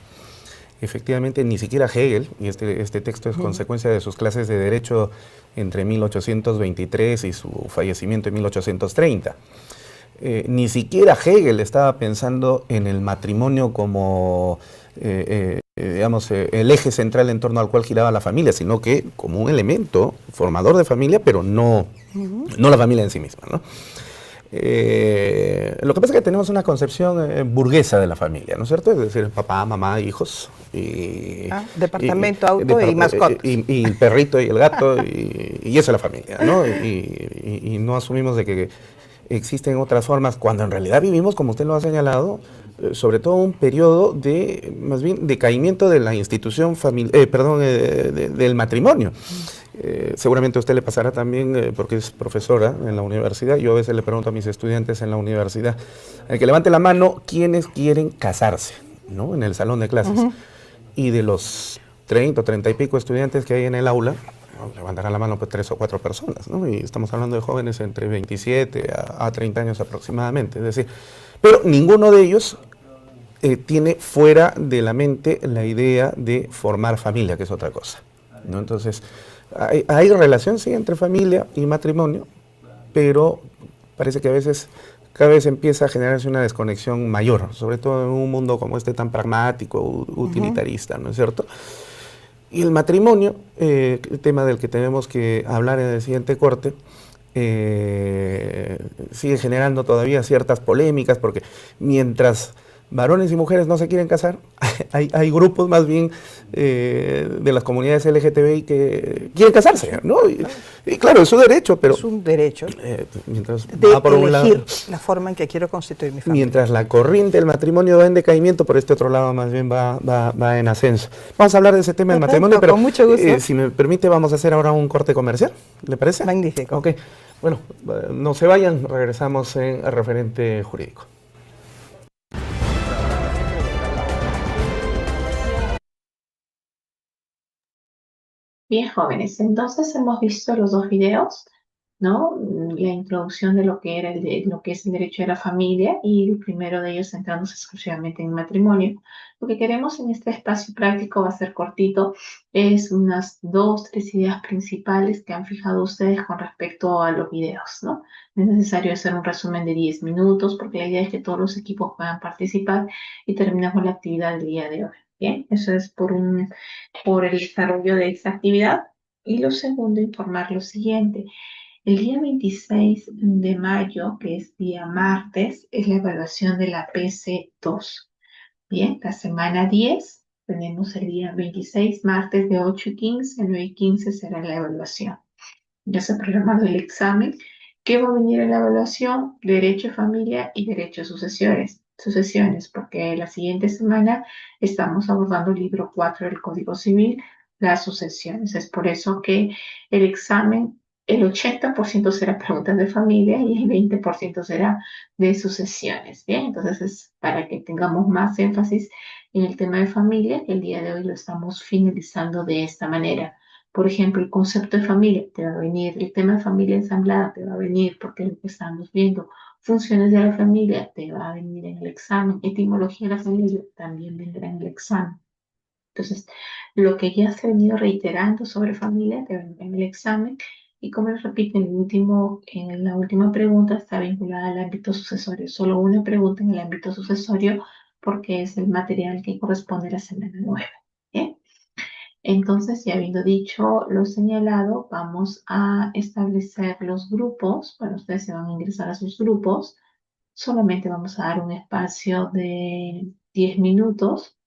Efectivamente, ni siquiera Hegel, y este texto es consecuencia de sus clases de Derecho entre 1823 y su fallecimiento en 1830. Ni siquiera Hegel estaba pensando en el matrimonio como, digamos, el eje central en torno al cual giraba la familia, sino que como un elemento formador de familia, pero no la familia en sí misma, ¿no? Lo que pasa es que tenemos una concepción burguesa de la familia, ¿no es cierto? Es decir, papá, mamá, hijos, departamento, auto y mascotas. Y el perrito y el gato, y eso es la familia, ¿no? Y no asumimos de que existen otras formas, cuando en realidad vivimos, como usted lo ha señalado, sobre todo un periodo de, más bien, decaimiento de la institución del matrimonio. Seguramente a usted le pasará también, porque es profesora en la universidad. Yo a veces le pregunto a mis estudiantes en la universidad, que levante la mano quienes quieren casarse, ¿no? En el salón de clases. Y de los 30 o 30 y pico estudiantes que hay en el aula, levantarán la mano pues 3 o 4 personas, ¿no? Y estamos hablando de jóvenes entre 27 a 30 años aproximadamente. Es decir, pero ninguno de ellos tiene fuera de la mente la idea de formar familia, que es otra cosa, ¿no? Entonces, hay relación, sí, entre familia y matrimonio, pero parece que a veces cada vez empieza a generarse una desconexión mayor, sobre todo en un mundo como este tan pragmático, utilitarista, ¿no es cierto? Y el matrimonio, el tema del que tenemos que hablar en el siguiente corte, sigue generando todavía ciertas polémicas, porque mientras varones y mujeres no se quieren casar, hay grupos más bien de las comunidades LGTBI que quieren casarse, ¿no? Y claro, es su derecho, pero... Es un derecho mientras de va por un lado, elegir la forma en que quiero constituir mi familia. mientras la corriente del matrimonio va en decaimiento, por este otro lado más bien va en ascenso. Vamos a hablar de ese tema del Perfecto, matrimonio, pero con mucho gusto. si me permite vamos a hacer ahora un corte comercial, ¿le parece? Magnífico. Ok, bueno, no se vayan, regresamos en el referente jurídico. Bien, jóvenes, entonces hemos visto los dos videos, ¿no? La introducción de lo que era lo que es el derecho de la familia y el primero de ellos centrándose exclusivamente en el matrimonio. Lo que queremos en este espacio práctico va a ser cortito, es unas 2, 3 ideas principales que han fijado ustedes con respecto a los videos, ¿no? No es necesario hacer un resumen de 10 minutos porque la idea es que todos los equipos puedan participar y terminamos la actividad del día de hoy. Bien, eso es por el desarrollo de esta actividad. Y lo segundo, informar lo siguiente. El día 26 de mayo, que es día martes, es la evaluación de la PC2. Bien, la semana 10, tenemos el día 26, martes de 8:15 a 9:15 será la evaluación. Ya se ha programado el examen. ¿Qué va a venir en la evaluación? Derecho de familia y derecho de sucesiones, porque la siguiente semana estamos abordando el libro 4 del Código Civil, las sucesiones. Es por eso que el examen, el 80% será preguntas de familia y el 20% será de sucesiones. Bien, entonces es para que tengamos más énfasis en el tema de familia, que el día de hoy lo estamos finalizando de esta manera. Por ejemplo, el concepto de familia te va a venir, el tema de familia ensamblada te va a venir porque lo que estamos viendo, funciones de la familia te va a venir en el examen, etimología de la familia también vendrá en el examen. Entonces, lo que ya se ha venido reiterando sobre familia te vendrá en el examen y como les repito, en la última pregunta está vinculada al ámbito sucesorio. Solo una pregunta en el ámbito sucesorio porque es el material que corresponde a la semana 9. ¿Bien? Entonces, ya habiendo dicho lo señalado, vamos a establecer los grupos. Bueno, ustedes se van a ingresar a sus grupos. Solamente vamos a dar un espacio de 10 minutos.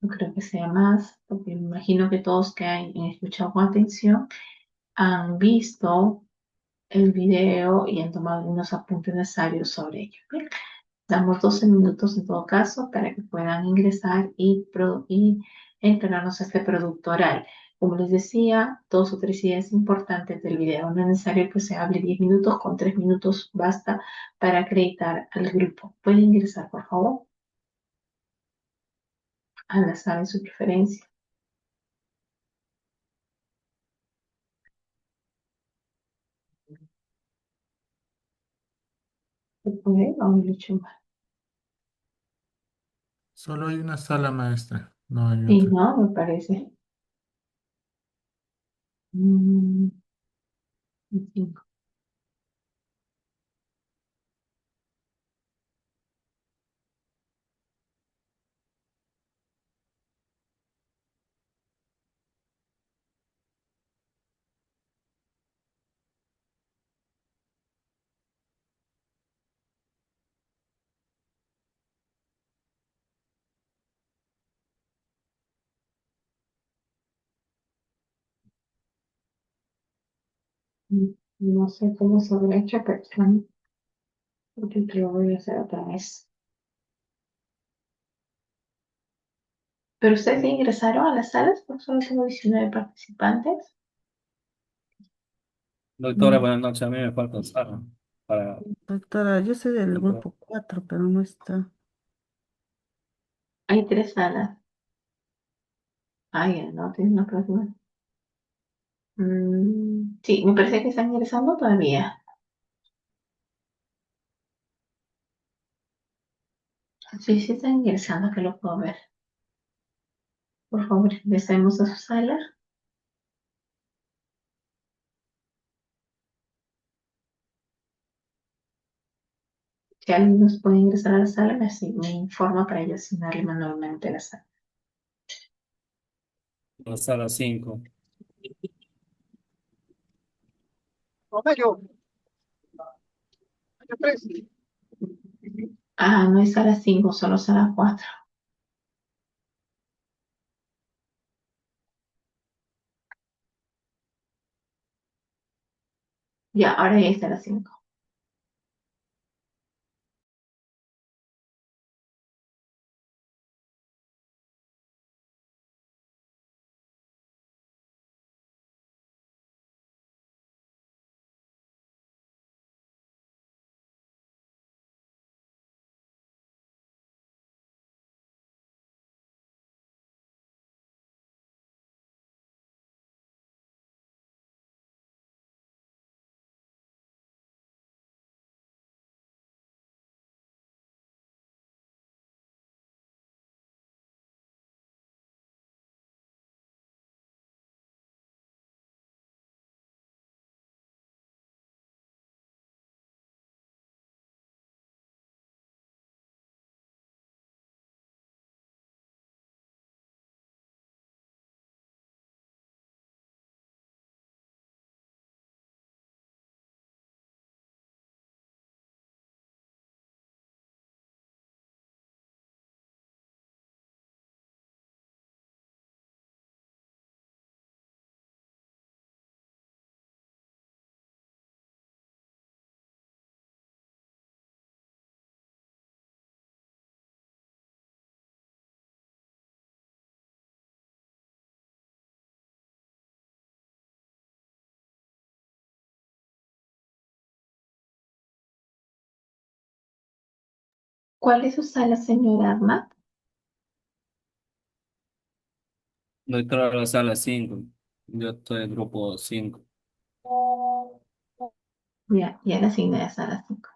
No creo que sea más, porque me imagino que todos que han escuchado con atención han visto el video y han tomado algunos apuntes necesarios sobre ello. Bien, damos 12 minutos en todo caso para que puedan ingresar y entregarnos este producto oral. Como les decía, 2 o 3 ideas importantes del video. No es necesario que se hable 10 minutos, con 3 minutos basta para acreditar al grupo. ¿Puede ingresar, por favor? A la sala de su preferencia. Vamos mucho más. Solo hay una sala maestra, no hay Sí, otra. no, me parece. Mm, 5. No sé cómo se habrá hecho, pero porque lo voy a hacer otra vez. Pero ustedes ya ingresaron a las salas, porque solo tengo 19 participantes. Doctora, buenas noches. A mí me falta Sara para... Doctora, yo soy del grupo 4, pero no está. Hay 3 salas. Ya, no, tiene una próxima. Sí, me parece que están ingresando todavía. Sí, sí está ingresando, que lo puedo ver. Por favor, ingresemos a su sala. Si alguien nos puede ingresar a la sala, me informa para yo asignarle manualmente la sala. La sala 5. Ah, no es sala 5, solo sala 4. Ya, ahora ya está la 5. ¿Cuál es su sala, señora Arma? Doctora, la sala 5. Yo estoy en grupo 5. Ya le asigné a sala 5.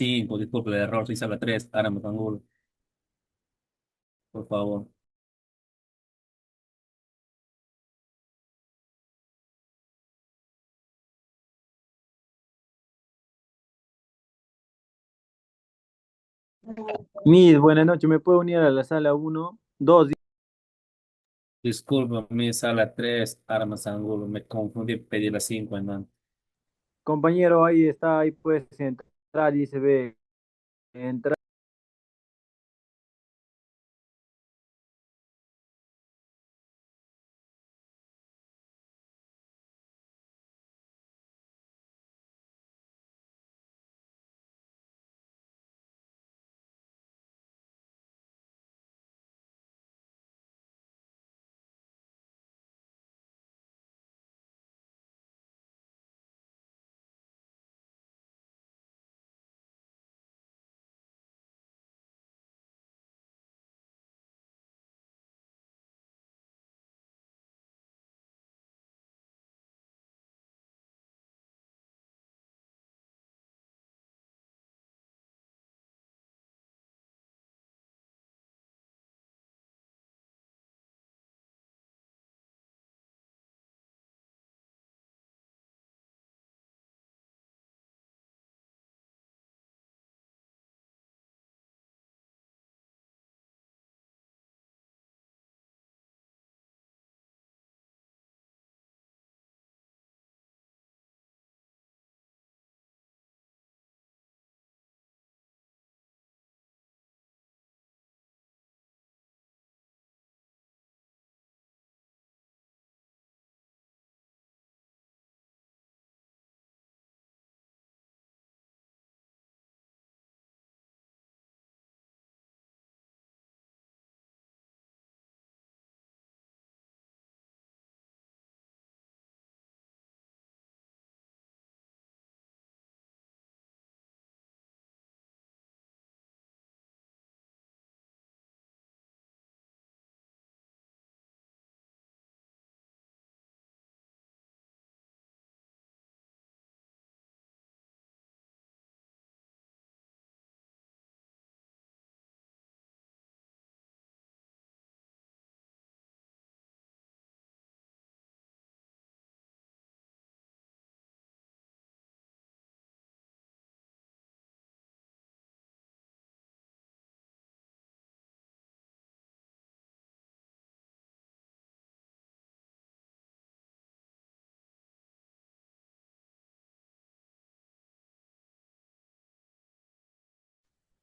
5, disculpe el error, sí, sala 3, Armas Angulo, por favor. Miss, buenas noches, ¿me puedo unir a la sala uno, 2? Disculpe, mi sala 3, Armas Angulo, me confundí, pedí la 5, hermano. Compañero, ahí está, ahí puedes entrar y se ve, entrar.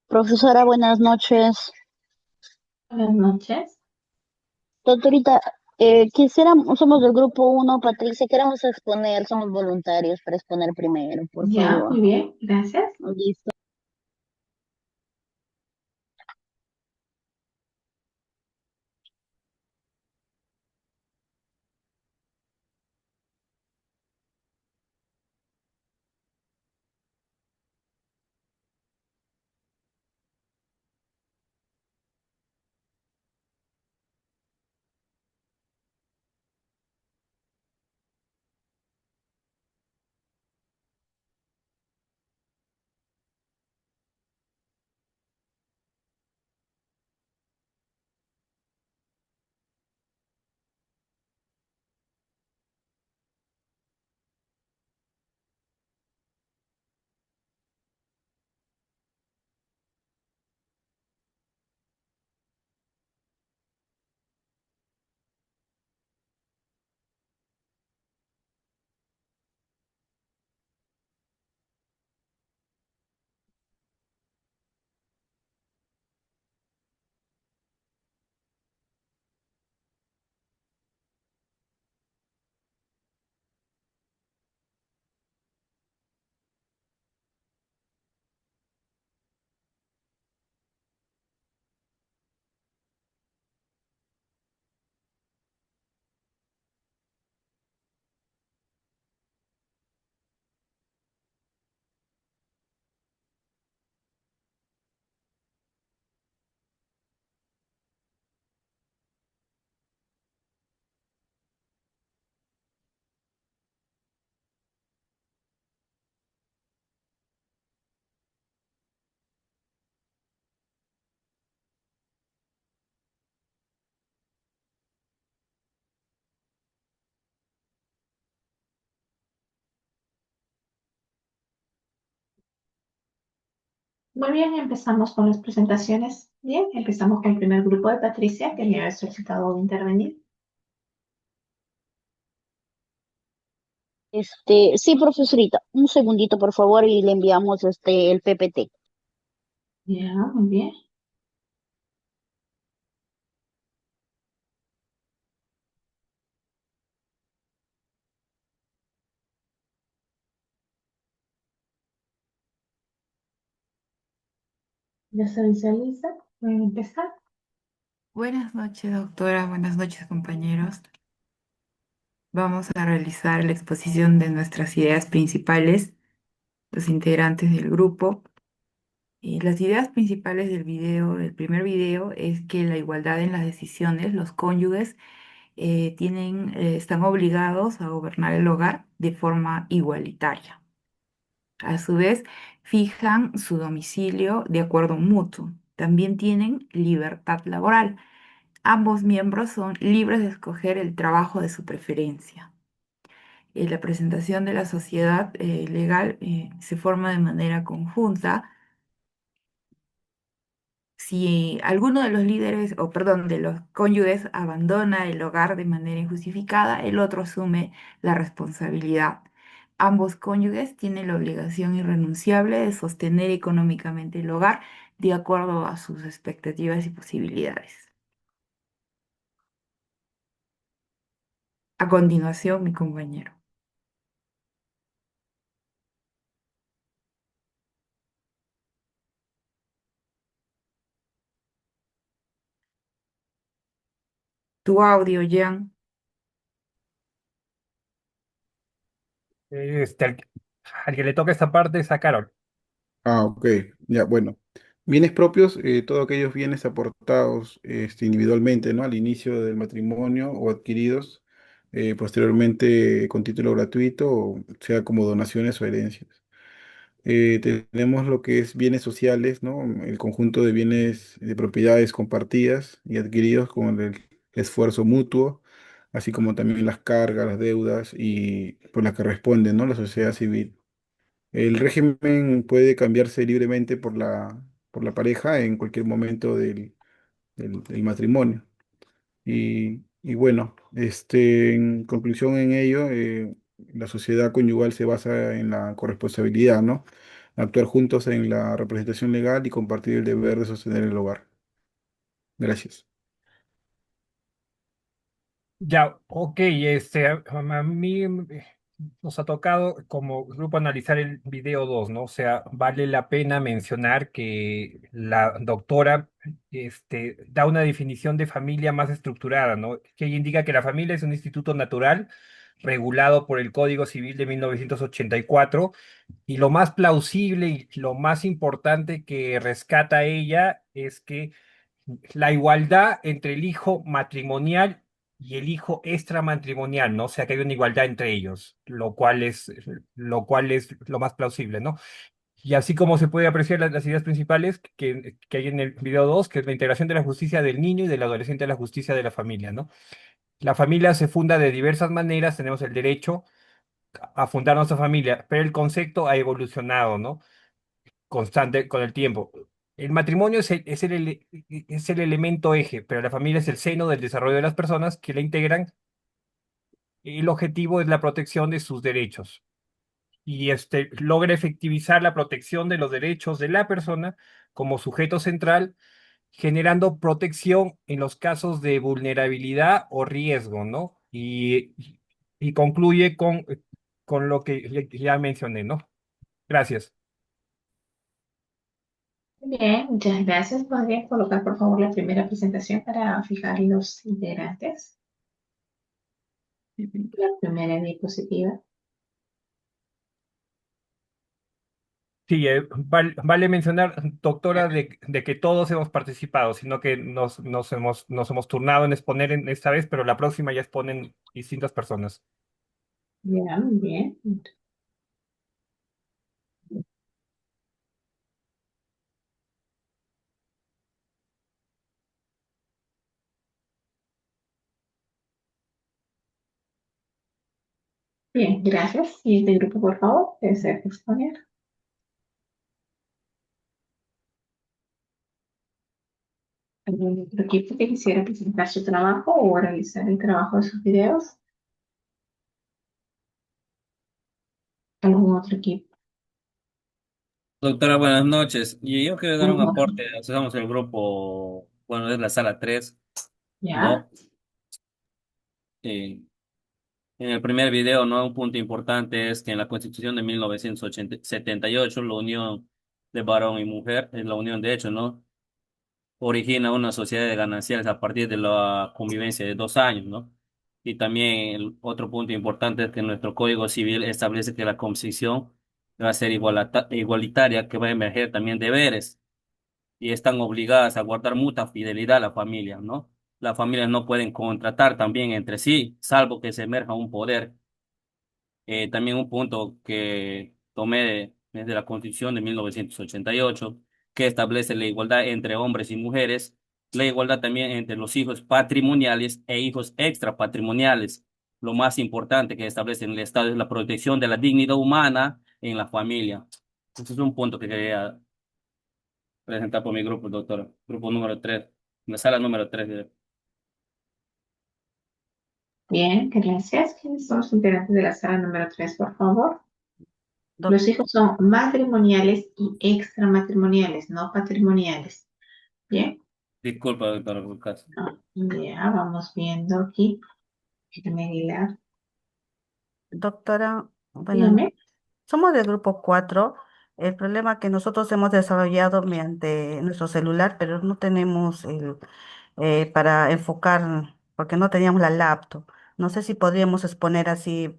Profesora, buenas noches. Buenas noches. Doctorita, somos del grupo uno, Patricia, queremos exponer, somos voluntarios para exponer primero, por Ya, favor. muy bien, gracias. Listo. Muy bien, empezamos con las presentaciones. Bien, empezamos con el primer grupo de Patricia, que me ha solicitado intervenir. Sí, profesorita, un segundito, por favor, y le enviamos el PPT. Ya, muy bien. Ya se visualiza. Pueden empezar. Buenas noches, doctora. Buenas noches, compañeros. Vamos a realizar la exposición de nuestras ideas principales, los integrantes del grupo. Y las ideas principales del primer video, es que la igualdad en las decisiones, los cónyuges están obligados a gobernar el hogar de forma igualitaria. A su vez, fijan su domicilio de acuerdo mutuo. También tienen libertad laboral. Ambos miembros son libres de escoger el trabajo de su preferencia. La presentación de la sociedad legal se forma de manera conjunta. Si alguno de los líderes, o perdón, de los cónyuges abandona el hogar de manera injustificada, el otro asume la responsabilidad. Ambos cónyuges tienen la obligación irrenunciable de sostener económicamente el hogar de acuerdo a sus expectativas y posibilidades. A continuación, mi compañero. Tu audio, Jan. Al, al que le toca esta parte es a Carol. Ah, ok, ya, bueno. Bienes propios, todos aquellos bienes aportados individualmente, ¿no? Al inicio del matrimonio o adquiridos posteriormente con título gratuito, o sea como donaciones o herencias. Tenemos lo que es bienes sociales, ¿no? El conjunto de bienes de propiedades compartidas y adquiridos con el esfuerzo mutuo, así como también las cargas, las deudas y por las que responden, ¿no? La sociedad civil. El régimen puede cambiarse libremente por la pareja en cualquier momento del matrimonio. Y bueno, en conclusión en ello, la sociedad conyugal se basa en la corresponsabilidad, ¿no? Actuar juntos en la representación legal y compartir el deber de sostener el hogar. Gracias. Ya, ok, a mí nos ha tocado como grupo analizar el video 2, ¿no? O sea, vale la pena mencionar que la doctora da una definición de familia más estructurada, ¿no? Que indica que la familia es un instituto natural regulado por el Código Civil de 1984 y lo más plausible y lo más importante que rescata ella es que la igualdad entre el hijo matrimonial y el hijo extramatrimonial, ¿no? O sea, que hay una igualdad entre ellos, lo cual es lo más plausible, ¿no? Y así como se puede apreciar las ideas principales que hay en el video 2, que es la integración de la justicia del niño y del adolescente a la justicia de la familia, ¿no? La familia se funda de diversas maneras, tenemos el derecho a fundar nuestra familia, pero el concepto ha evolucionado, ¿no? Constante con el tiempo. El matrimonio es el elemento eje, pero la familia es el seno del desarrollo de las personas que la integran. El objetivo es la protección de sus derechos y logra efectivizar la protección de los derechos de la persona como sujeto central, generando protección en los casos de vulnerabilidad o riesgo, ¿no? Y concluye con lo que ya mencioné, ¿no? Gracias. Bien, muchas gracias. ¿Podría colocar, por favor, la primera presentación para fijar los integrantes? La primera diapositiva. Sí, vale mencionar, doctora, de que todos hemos participado, sino que nos hemos turnado en exponer en esta vez, pero la próxima ya exponen distintas personas. Ya, muy bien. Bien, gracias. Siguiente grupo, por favor, desea exponer. ¿Algún otro equipo que quisiera presentar su trabajo o realizar el trabajo de sus videos? ¿Algún otro equipo? Doctora, buenas noches. Y yo quiero dar un Ujú. aporte. Somos el grupo, bueno, es la sala 3, ¿Ya? ¿no? Eh, en el primer video, ¿no? Un punto importante es que en la Constitución de 1978, la unión de varón y mujer, es la unión de hecho, ¿no? Origina una sociedad de gananciales a partir de la convivencia de 2 años, ¿no? Y también el otro punto importante es que nuestro Código Civil establece que la concesión va a ser igualitaria, que va a emerger también deberes y están obligadas a guardar mutua fidelidad a la familia, ¿no? Las familias no pueden contratar también entre sí, salvo que se emerja un poder. También un punto que tomé desde la Constitución de 1988, que establece la igualdad entre hombres y mujeres, la igualdad también entre los hijos patrimoniales e hijos extrapatrimoniales. Lo más importante que establece en el Estado es la protección de la dignidad humana en la familia. Este es un punto que quería presentar por mi grupo, doctor. Grupo número 3, la sala número 3. Bien, gracias. ¿Quiénes son los integrantes de la sala número 3, por favor? Los hijos son matrimoniales y extramatrimoniales, no patrimoniales. Bien, Disculpa, doctor Lucas. ya vamos viendo aquí. Déjame Aguilar. Doctora, bueno, Dígame. somos del grupo 4. El problema que nosotros hemos desarrollado mediante nuestro celular, pero no tenemos para enfocar, porque no teníamos la laptop. No sé si podríamos exponer así.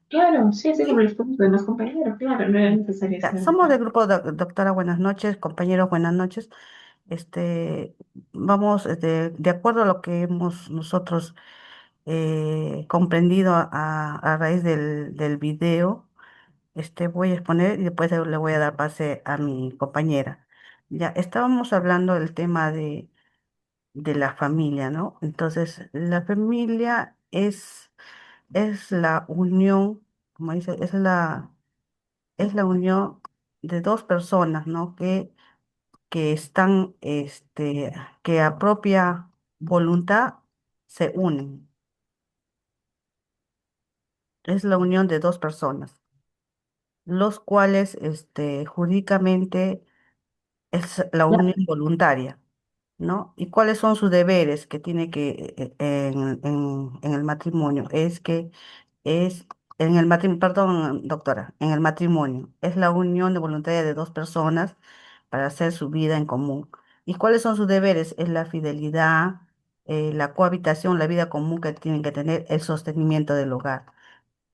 Claro, sí, así como ¿Sí? los puntos de los compañeros, claro, no era necesario Ya, hacer somos acá. del grupo, doctora, buenas noches, compañeros, buenas noches. Este, vamos, de acuerdo a lo que hemos nosotros comprendido a raíz del video. Voy a exponer y después le voy a dar pase a mi compañera. Ya estábamos hablando del tema de la familia, ¿no? Entonces, la familia es la unión, como dice, es la unión de dos personas, ¿no? Que están, que a propia voluntad se unen. Es la unión de dos personas, los cuales, jurídicamente es la Ya, unión voluntaria, ¿no? ¿Y cuáles son sus deberes que tiene en el matrimonio? Es en el matrimonio, perdón, doctora, en el matrimonio es la unión de voluntaria de dos personas para hacer su vida en común. ¿Y cuáles son sus deberes? Es la fidelidad, la cohabitación, la vida común que tienen que tener, el sostenimiento del hogar,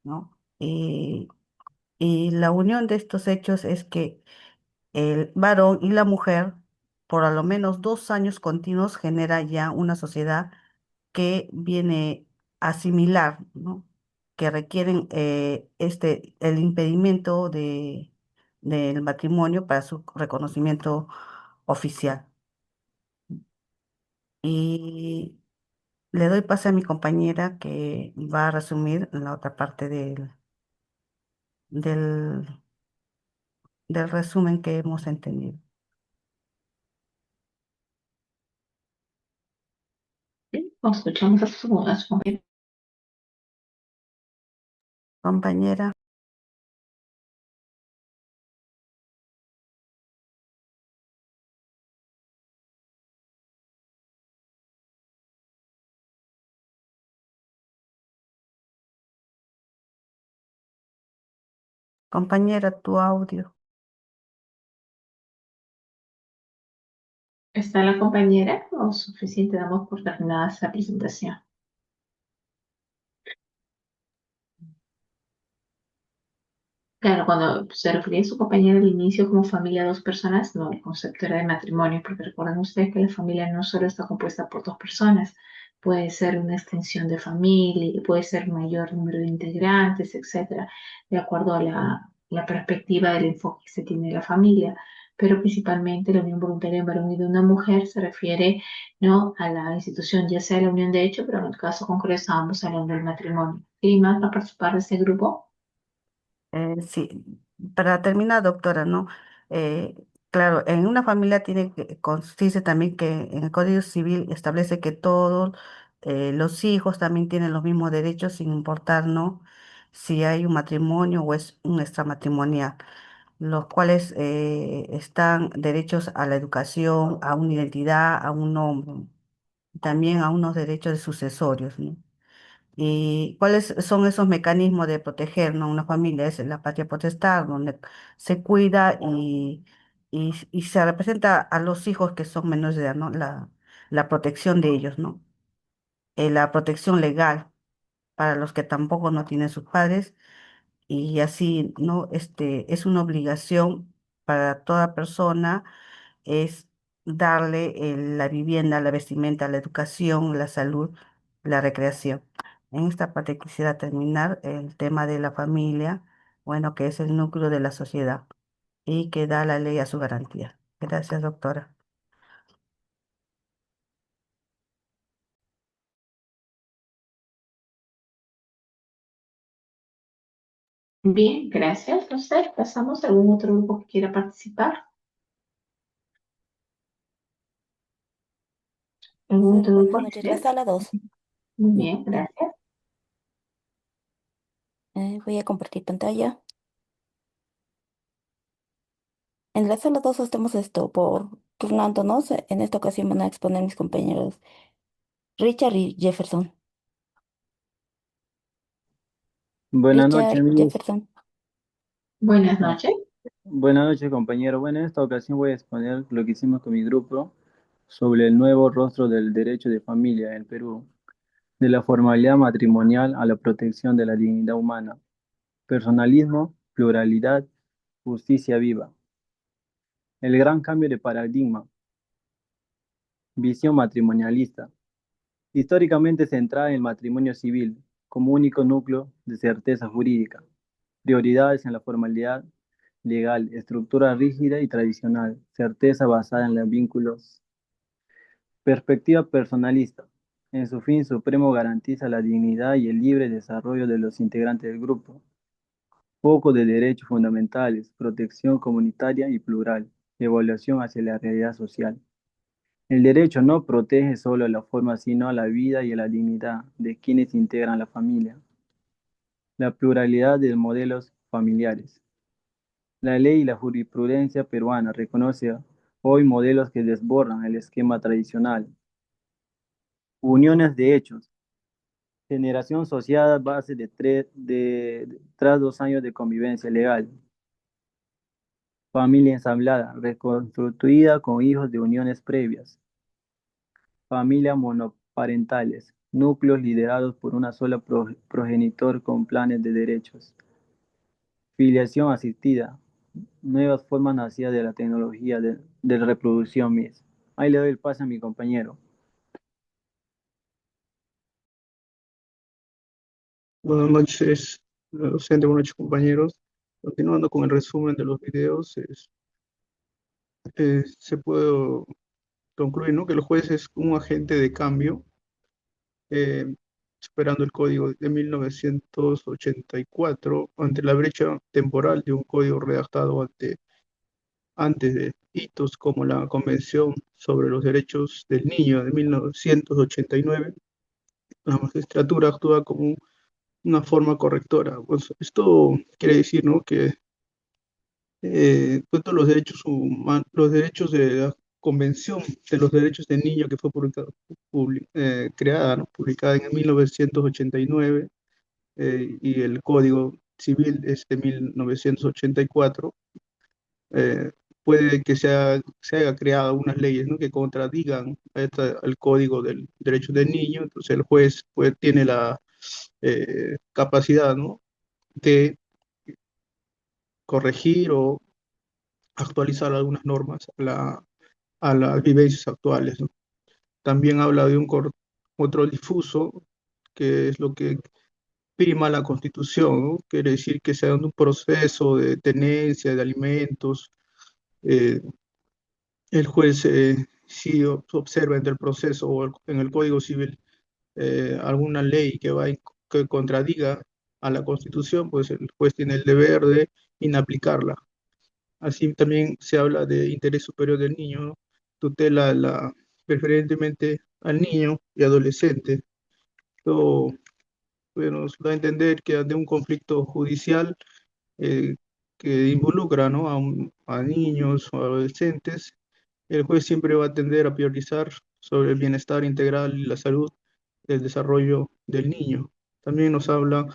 ¿no? Y la unión de estos hechos es que el varón y la mujer, por a lo menos 2 años continuos, genera ya una sociedad que viene a asimilar, ¿no? Que requieren el impedimento del matrimonio para su reconocimiento oficial. Y le doy pase a mi compañera que va a resumir la otra parte del, del resumen que hemos entendido. escuchamos a su compañero. Compañera. Compañera, tu audio. ¿Está la compañera o suficiente damos por terminada esta presentación? Claro, cuando se refería a su compañera al inicio como familia de dos personas, no, el concepto era de matrimonio, porque recuerden ustedes que la familia no solo está compuesta por dos personas, puede ser una extensión de familia, puede ser mayor número de integrantes, etcétera, de acuerdo a la perspectiva del enfoque que se tiene de la familia. Pero principalmente la unión voluntaria de un varón y de una mujer se refiere, ¿no?, a la institución, ya sea la unión de hecho, pero en el caso concreto estábamos hablando del matrimonio. ¿Y más va a participar de este grupo? Sí, para terminar, doctora, ¿no? Eh, Claro, en una familia tiene que, consiste también que en el Código Civil establece que todos los hijos también tienen los mismos derechos sin importar, ¿no? Si hay un matrimonio o es un extramatrimonial, los cuales están derechos a la educación, a una identidad, a un nombre, también a unos derechos de sucesorios, ¿no? ¿Y cuáles son esos mecanismos de proteger, ¿no? Una familia? Es la patria potestad, donde se cuida y se representa a los hijos que son menores de edad, ¿no? La protección de ellos, ¿no? La protección legal para los que tampoco no tienen sus padres y así, ¿no? Es una obligación para toda persona es darle la vivienda, la vestimenta, la educación, la salud, la recreación. En esta parte quisiera terminar el tema de la familia, bueno, que es el núcleo de la sociedad y que da la ley a su garantía. Gracias, doctora. Bien, gracias. No sé, pasamos a algún otro grupo que quiera participar. ¿Algún otro grupo? Buenas noches, la sala 2. Muy bien, gracias. Voy a compartir pantalla. En la sala 2 estamos por turnándonos. En esta ocasión van a exponer mis compañeros Richard y Jefferson. Buenas noches, Richard, Miss. Jefferson. Buenas Ah, noches. Buenas noches, compañero. Bueno, en esta ocasión voy a exponer lo que hicimos con mi grupo sobre el nuevo rostro del derecho de familia en el Perú, de la formalidad matrimonial a la protección de la dignidad humana, personalismo, pluralidad, justicia viva. El gran cambio de paradigma, visión matrimonialista, históricamente centrada en el matrimonio civil como único núcleo de certeza jurídica, prioridades en la formalidad legal, estructura rígida y tradicional, certeza basada en los vínculos. Perspectiva personalista. En su fin supremo garantiza la dignidad y el libre desarrollo de los integrantes del grupo. Foco de derechos fundamentales, protección comunitaria y plural, evaluación hacia la realidad social. El derecho no protege solo la forma, sino a la vida y a la dignidad de quienes integran la familia. La pluralidad de modelos familiares. La ley y la jurisprudencia peruana reconoce hoy modelos que desbordan el esquema tradicional. Uniones de hechos. Generación asociada a base tras 2 años de convivencia legal. Familia ensamblada, reconstruida con hijos de uniones previas. Familia monoparentales, núcleos liderados por una sola progenitor con planes de derechos. Filiación asistida, nuevas formas nacidas de la tecnología de reproducción MIS. Ahí le doy el pase a mi compañero. Buenas noches, docente, buenas noches, compañeros. Continuando con el resumen de los videos, se puede concluir, ¿no?, que el juez es un agente de cambio, superando el código de 1984 ante la brecha temporal de un código redactado antes de hitos como la Convención sobre los Derechos del Niño de 1989. La magistratura actúa como una forma correctora. Pues esto quiere decir, ¿no?, que todos los derechos humanos, los derechos de la Convención de los Derechos del Niño, que fue creada, ¿no?, publicada en 1989, y el Código Civil es de 1984, puede que se haya creado unas leyes, ¿no?, que contradigan al Código del Derecho del Niño. Entonces el juez pues, tiene la capacidad, ¿no?, de corregir o actualizar algunas normas a las vivencias actuales, ¿no? También habla de un control difuso, que es lo que prima la Constitución, ¿no? Quiere decir que sea un proceso de tenencia de alimentos. eh, el juez, si observa entre el proceso o en el Código Civil alguna ley que contradiga a la Constitución, pues el juez tiene el deber de inaplicarla. Así también se habla de interés superior del niño, ¿no? Tutela preferentemente al niño y adolescente. Esto, bueno, nos da a entender que ante un conflicto judicial eh, que involucra, ¿no? a niños o adolescentes, el juez siempre va a tender a priorizar sobre el bienestar integral y la salud del desarrollo del niño. También nos habla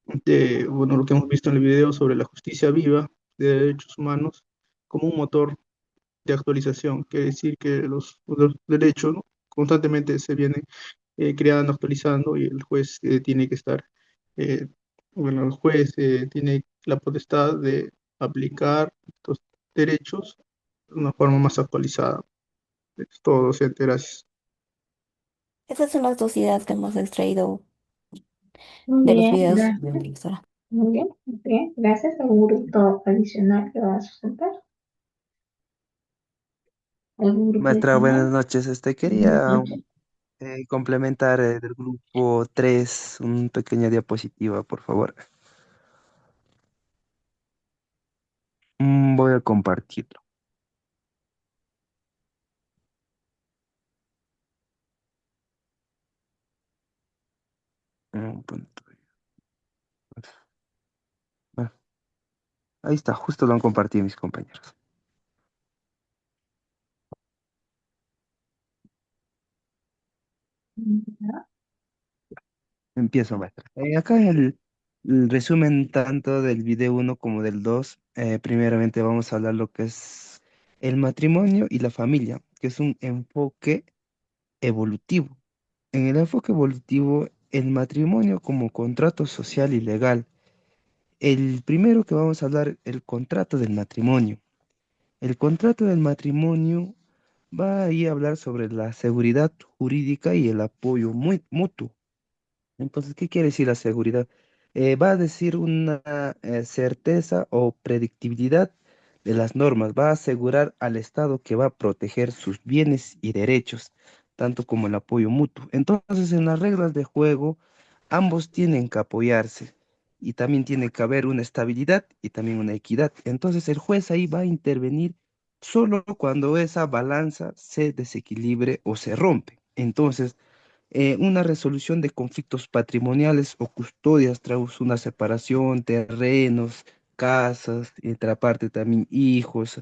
de, bueno, lo que hemos visto en el video sobre la justicia viva de derechos humanos como un motor de actualización. Quiere decir que los derechos, ¿no? constantemente se vienen creando, actualizando y el juez tiene que estar, eh, bueno, el juez tiene la potestad de aplicar estos derechos de una forma más actualizada. Es todo, docente, gracias. Esas son las dos ideas que hemos extraído Muy de los bien, videos de la gracias. profesora. Muy bien, muy bien. Gracias. ¿Algún grupo adicional que va a sustentar? ¿Algún grupo Maestra, adicional? buenas noches. Buenas Quería noches. complementar del grupo 3 una pequeña diapositiva, por favor. Voy a compartirlo. Punto. Ah, ahí está, justo lo han compartido mis compañeros. Ya. Empiezo, maestra. Acá el resumen tanto del video uno como del 2. Primeramente vamos a hablar lo que es el matrimonio y la familia, que es un enfoque evolutivo. En el enfoque evolutivo, el matrimonio como contrato social y legal. El primero que vamos a hablar, el contrato del matrimonio. El contrato del matrimonio va ahí a hablar sobre la seguridad jurídica y el apoyo muy mutuo. Entonces, ¿qué quiere decir la seguridad? Va a decir una certeza o predictibilidad de las normas. Va a asegurar al Estado que va a proteger sus bienes y derechos, tanto como el apoyo mutuo. Entonces, en las reglas de juego, ambos tienen que apoyarse y también tiene que haber una estabilidad y también una equidad. Entonces, el juez ahí va a intervenir solo cuando esa balanza se desequilibre o se rompe. Entonces, una resolución de conflictos patrimoniales o custodias tras una separación, terrenos, casas, y otra parte también hijos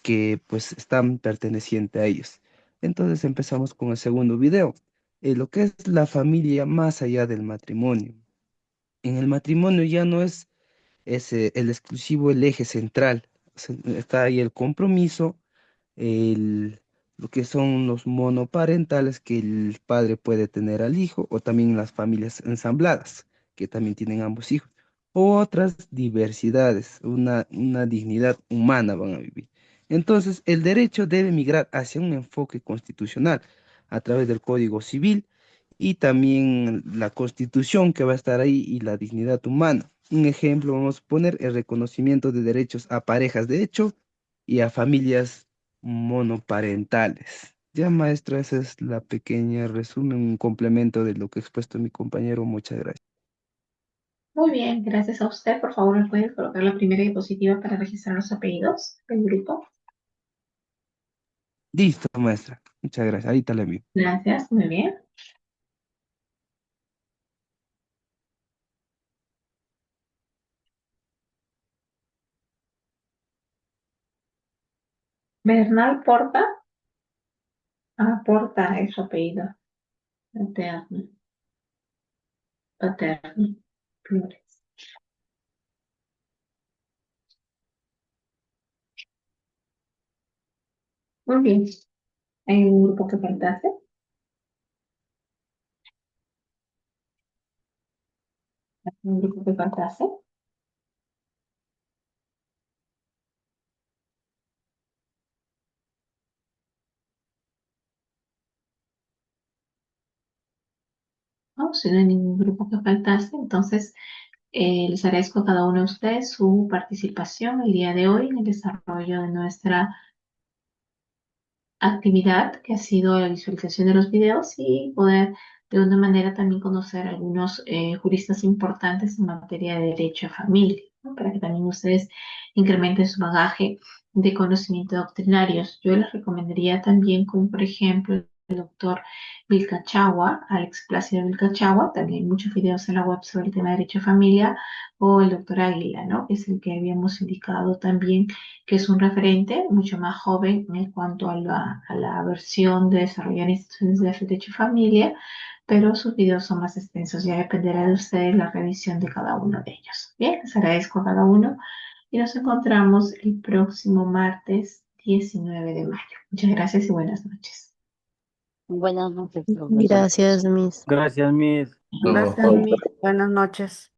que pues están pertenecientes a ellos. Entonces empezamos con el segundo video, lo que es la familia más allá del matrimonio. En el matrimonio ya no es el exclusivo, el eje central. Está ahí el compromiso, el, lo que son los monoparentales que el padre puede tener al hijo, o también las familias ensambladas, que también tienen ambos hijos, o otras diversidades, una dignidad humana van a vivir. Entonces, el derecho debe migrar hacia un enfoque constitucional a través del Código Civil y también la Constitución que va a estar ahí y la dignidad humana. Un ejemplo, vamos a poner el reconocimiento de derechos a parejas de hecho y a familias monoparentales. Ya, maestra, esa es la pequeña resumen, un complemento de lo que ha expuesto mi compañero. Muchas gracias. Muy bien, gracias a usted. Por favor, ¿me puede colocar la primera diapositiva para registrar los apellidos del grupo? Listo, maestra. Muchas gracias. Ahorita la envío. Gracias, muy bien. Bernal Porta. Ah, Porta es su apellido. Paterno. Paterno. Flores. Muy bien. ¿Hay un grupo que faltase? ¿Hay un grupo que faltase? No, si no hay ningún grupo que faltase, entonces les agradezco a cada uno de ustedes su participación el día de hoy en el desarrollo de nuestra actividad, que ha sido la visualización de los videos y poder de una manera también conocer algunos juristas importantes en materia de derecho a familia, ¿no? Para que también ustedes incrementen su bagaje de conocimiento doctrinarios. Yo les recomendaría también, como por ejemplo, el doctor Vilcachagua, Alex Plácido Vilcachagua, también hay muchos videos en la web sobre el tema de derecho de familia, o el doctor Águila, ¿no? Que es el que habíamos indicado también, que es un referente mucho más joven en cuanto a la versión de desarrollar instituciones de derecho y familia, pero sus videos son más extensos, ya dependerá de ustedes la revisión de cada uno de ellos. Bien, les agradezco a cada uno y nos encontramos el próximo martes 19 de mayo. Muchas gracias y buenas noches. Buenas noches, profesor. Gracias, Gracias, Miss. Gracias, Miss. Buenas noches.